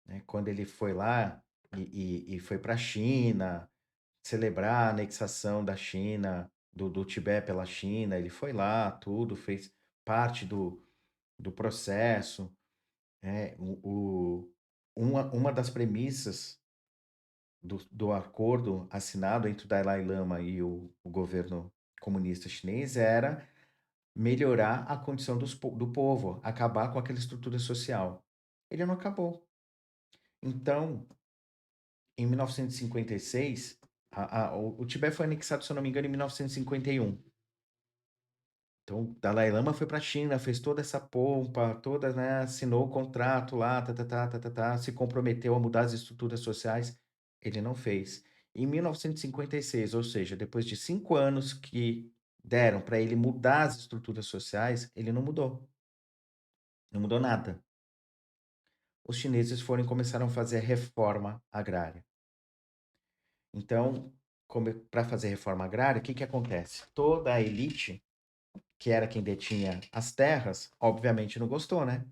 Speaker 1: né? Quando ele foi lá e foi para a China, celebrar a anexação da China, do Tibete pela China, ele foi lá, tudo, fez parte do processo, né? Uma das premissas do acordo assinado entre o Dalai Lama e o governo comunista chinês era melhorar a condição do povo, acabar com aquela estrutura social. Ele não acabou. Então, em 1956, o Tibete foi anexado, se eu não me engano, em 1951. Então, o Dalai Lama foi para a China, fez toda essa pompa, toda, né, assinou o contrato lá, se comprometeu a mudar as estruturas sociais. Ele não fez. Em 1956, ou seja, depois de 5 anos que deram para ele mudar as estruturas sociais, ele não mudou. Não mudou nada. Os chineses foram e começaram a fazer a reforma agrária. Então, para fazer reforma agrária, o que que acontece? Toda a elite, que era quem detinha as terras, obviamente não gostou, né?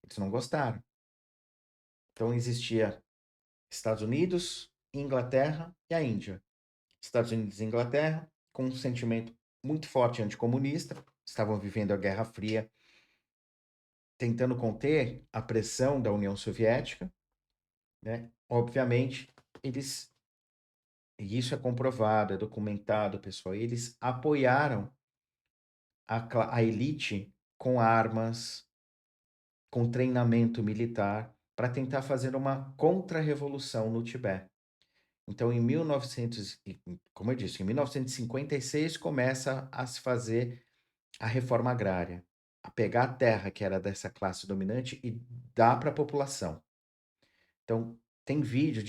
Speaker 1: Eles não gostaram. Então existia Estados Unidos, Inglaterra e a Índia. Estados Unidos e Inglaterra, com um sentimento muito forte anticomunista, estavam vivendo a Guerra Fria, tentando conter a pressão da União Soviética, né? Obviamente, eles, e isso é comprovado, é documentado, pessoal, eles apoiaram a elite com armas, com treinamento militar, para tentar fazer uma contra-revolução no Tibete. Então, em 1900, como eu disse, em 1956 começa a se fazer a reforma agrária, a pegar a terra que era dessa classe dominante e dar para a população. Então, tem vídeo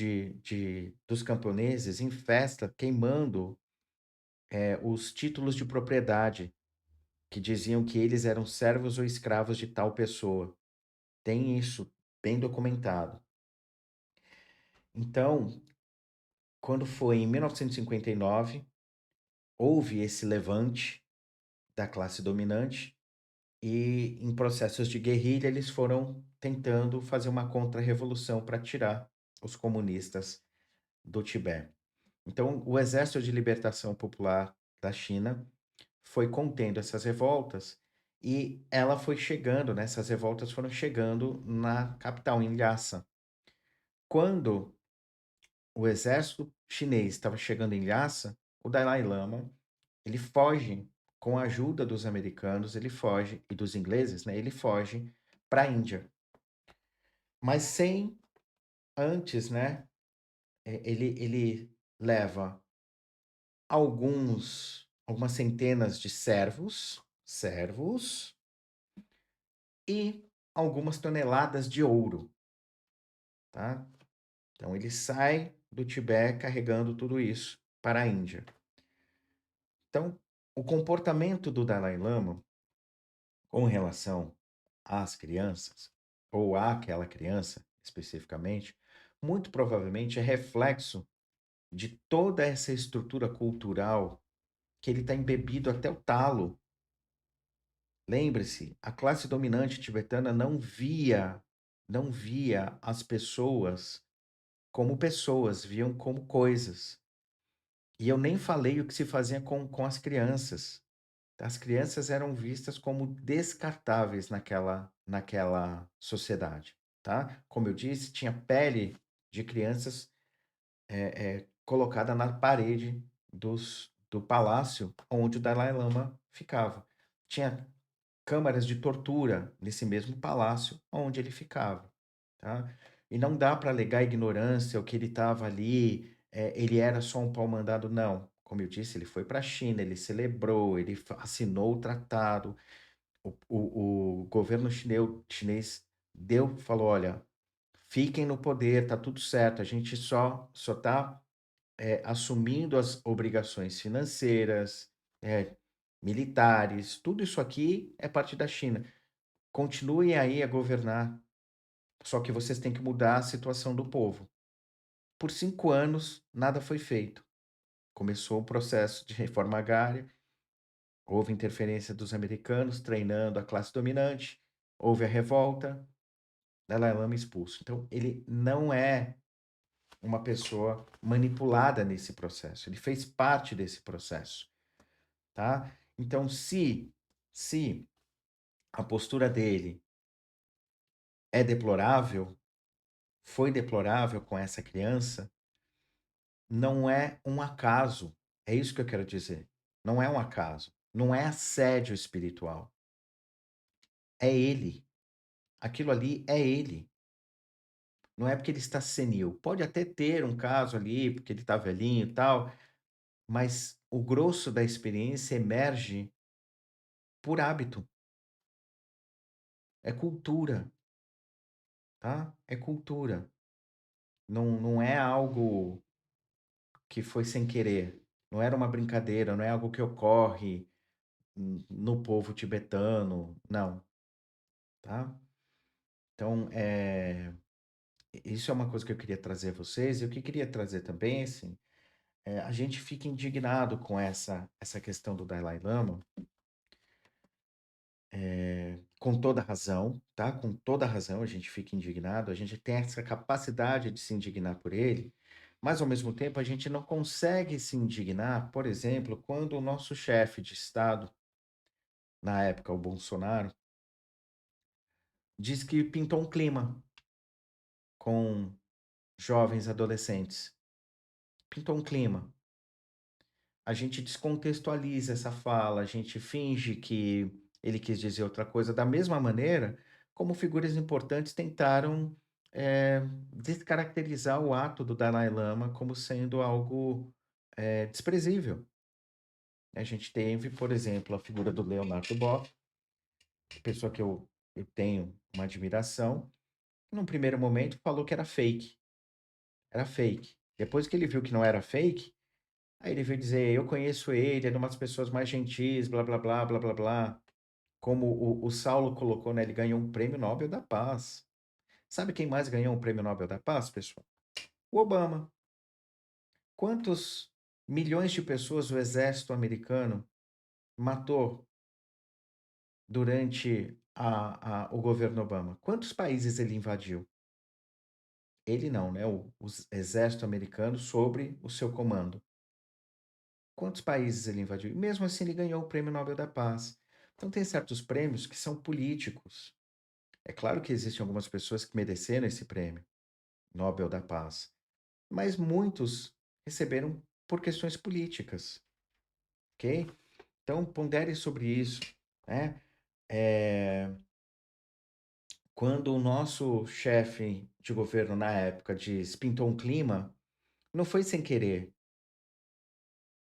Speaker 1: dos camponeses em festa queimando os títulos de propriedade que diziam que eles eram servos ou escravos de tal pessoa. Tem isso bem documentado. Então, quando foi em 1959, houve esse levante da classe dominante e, em processos de guerrilha, eles foram tentando fazer uma contra-revolução para tirar os comunistas do Tibete. Então, o Exército de Libertação Popular da China foi contendo essas revoltas e ela foi chegando, né, essas revoltas foram chegando na capital, em Lhasa. Quando o exército chinês estava chegando em Lhasa, o Dalai Lama, ele foge com a ajuda dos americanos, ele foge e dos ingleses, né? Ele foge para a Índia, mas sem antes, né? Ele leva algumas centenas de servos e algumas toneladas de ouro, tá? Então ele sai do Tibete carregando tudo isso para a Índia. Então, o comportamento do Dalai Lama com relação às crianças, ou àquela criança especificamente, muito provavelmente é reflexo de toda essa estrutura cultural que ele está embebido até o talo. Lembre-se, a classe dominante tibetana não via as pessoas como pessoas, viam como coisas. E eu nem falei o que se fazia com as crianças. As crianças eram vistas como descartáveis naquela sociedade, tá? Como eu disse, tinha pele de crianças colocada na parede do palácio onde o Dalai Lama ficava. Tinha câmaras de tortura nesse mesmo palácio onde ele ficava, tá? E não dá para alegar ignorância, o que ele estava ali, ele era só um pau-mandado, não. Como eu disse, ele foi para a China, ele celebrou, ele assinou o tratado, o governo chinês falou, olha, fiquem no poder, tá tudo certo, a gente só está assumindo as obrigações financeiras, militares, tudo isso aqui é parte da China. Continuem aí a governar, só que vocês têm que mudar a situação do povo. Por 5 anos, nada foi feito. Começou o processo de reforma agrária, houve interferência dos americanos treinando a classe dominante, houve a revolta, Dalai Lama expulso. Então, ele não é uma pessoa manipulada nesse processo, ele fez parte desse processo, tá? Então, se a postura dele é deplorável, foi deplorável com essa criança, não é um acaso. É isso que eu quero dizer. Não é um acaso. Não é assédio espiritual. É ele. Aquilo ali é ele. Não é porque ele está senil. Pode até ter um caso ali, porque ele está velhinho e tal, mas o grosso da experiência emerge por hábito. É cultura, tá? É cultura. Não é algo que foi sem querer. Não era uma brincadeira, não é algo que ocorre no povo tibetano, não, tá? Então, isso é uma coisa que eu queria trazer a vocês, e o que eu queria trazer também, assim, a gente fica indignado com essa questão do Dalai Lama, com toda razão, tá? Com toda razão a gente fica indignado, a gente tem essa capacidade de se indignar por ele, mas ao mesmo tempo a gente não consegue se indignar, por exemplo, quando o nosso chefe de Estado, na época o Bolsonaro, diz que pintou um clima com jovens adolescentes. Pintou um clima. A gente descontextualiza essa fala, a gente finge que ele quis dizer outra coisa, da mesma maneira como figuras importantes tentaram, descaracterizar o ato do Dalai Lama como sendo algo, desprezível. A gente teve, por exemplo, a figura do Leonardo Boff, pessoa que eu tenho uma admiração, num primeiro momento falou que era fake, era fake. Depois que ele viu que não era fake, aí ele veio dizer: "Eu conheço ele, é uma das pessoas mais gentis, blá blá blá, blá blá blá". Como o Saulo colocou, né, ele ganhou um prêmio Nobel da Paz. Sabe quem mais ganhou um prêmio Nobel da Paz, pessoal? O Obama. Quantos milhões de pessoas o exército americano matou durante o governo Obama? Quantos países ele invadiu? Ele não, né? O exército americano sobre o seu comando. Quantos países ele invadiu? E mesmo assim ele ganhou o prêmio Nobel da Paz. Então tem certos prêmios que são políticos. É claro que existem algumas pessoas que mereceram esse prêmio Nobel da Paz, mas muitos receberam por questões políticas, ok? Então pondere sobre isso, né? Eh, Quando o nosso chefe de governo na época diz: "Pintou um clima", não foi sem querer.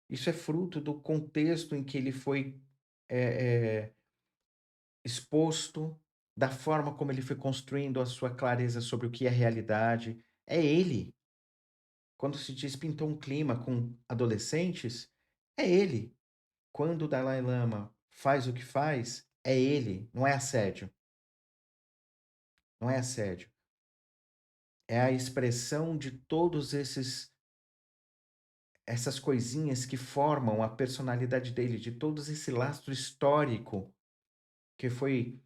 Speaker 1: Isso é fruto do contexto em que ele foi, eh eh, exposto, da forma como ele foi construindo a sua clareza sobre o que é realidade. É ele. Quando se diz pintou um clima com adolescentes, é ele. Quando o Dalai Lama faz o que faz, é ele, não é assédio, não é assédio. É a expressão de todos esses essas coisinhas que formam a personalidade dele, de todos esse lastro histórico que foi,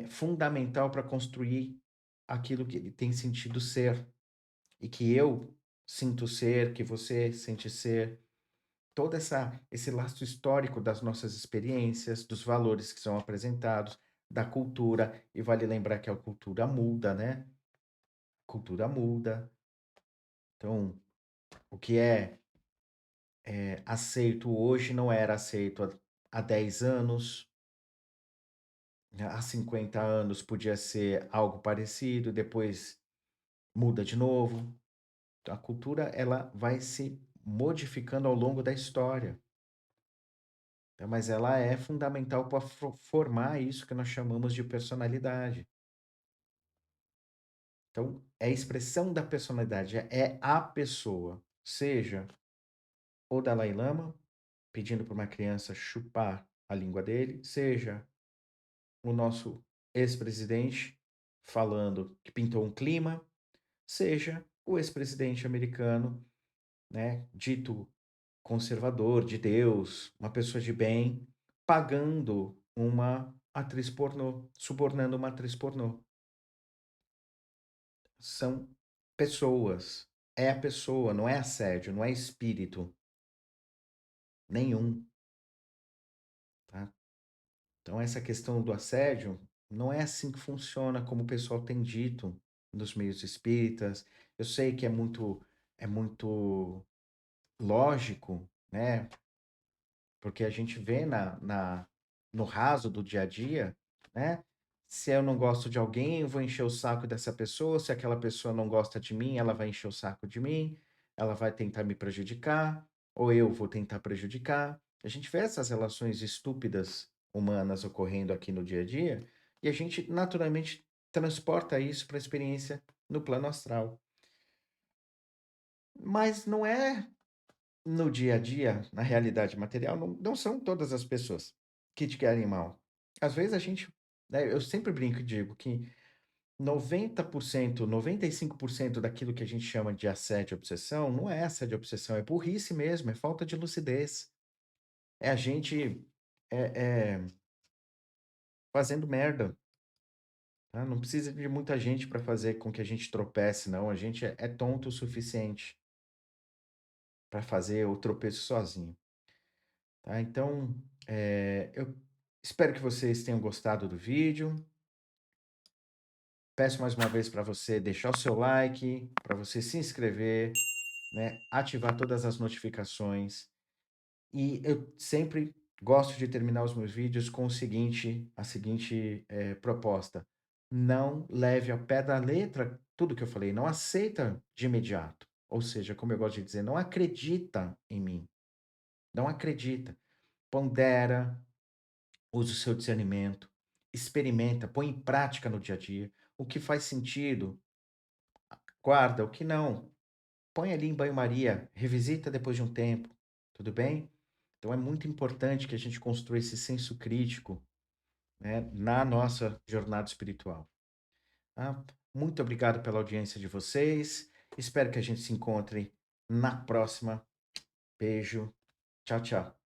Speaker 1: fundamental para construir aquilo que ele tem sentido ser, e que eu sinto ser, que você sente ser. Todo essa esse lastro histórico das nossas experiências, dos valores que são apresentados, da cultura, e vale lembrar que a cultura muda, né, cultura muda. Então, o que é aceito hoje não era aceito há 10 anos, né, há 50 anos podia ser algo parecido, depois muda de novo. Então a cultura ela vai se modificando ao longo da história. Mas ela é fundamental para formar isso que nós chamamos de personalidade. Então, é a expressão da personalidade, é a pessoa, seja o Dalai Lama pedindo para uma criança chupar a língua dele, seja o nosso ex-presidente falando que pintou um clima, seja o ex-presidente americano, né, dito conservador, de Deus, uma pessoa de bem, pagando uma atriz pornô, subornando uma atriz pornô. São pessoas. É a pessoa, não é assédio, não é espírito nenhum, tá? Então essa questão do assédio não é assim que funciona como o pessoal tem dito nos meios espíritas. Eu sei que é muito lógico, né? Porque a gente vê no raso do dia a dia, né? Se eu não gosto de alguém, eu vou encher o saco dessa pessoa. Se aquela pessoa não gosta de mim, ela vai encher o saco de mim, ela vai tentar me prejudicar, ou eu vou tentar prejudicar. A gente vê essas relações estúpidas humanas ocorrendo aqui no dia a dia, e a gente naturalmente transporta isso para a experiência no plano astral. Mas não é no dia a dia, na realidade material, não são todas as pessoas que te querem mal. Às vezes a gente, né, eu sempre brinco e digo que 90%, 95% daquilo que a gente chama de assédio e obsessão, não é assédio e obsessão, é burrice mesmo, é falta de lucidez. É a gente, é fazendo merda, tá? Não precisa de muita gente para fazer com que a gente tropece, não. A gente é tonto o suficiente para fazer o tropeço sozinho, tá? Então, eu espero que vocês tenham gostado do vídeo. Peço mais uma vez para você deixar o seu like, para você se inscrever, né? Ativar todas as notificações. E eu sempre gosto de terminar os meus vídeos com a seguinte proposta: não leve ao pé da letra tudo que eu falei, não aceita de imediato. Ou seja, como eu gosto de dizer, não acredita em mim, não acredita. Pondera, use o seu discernimento, experimenta, põe em prática no dia a dia. O que faz sentido, guarda, o que não, põe ali em banho-maria, revisita depois de um tempo, tudo bem? Então é muito importante que a gente construa esse senso crítico, né, na nossa jornada espiritual, tá? Muito obrigado pela audiência de vocês. Espero que a gente se encontre na próxima. Beijo. Tchau, tchau.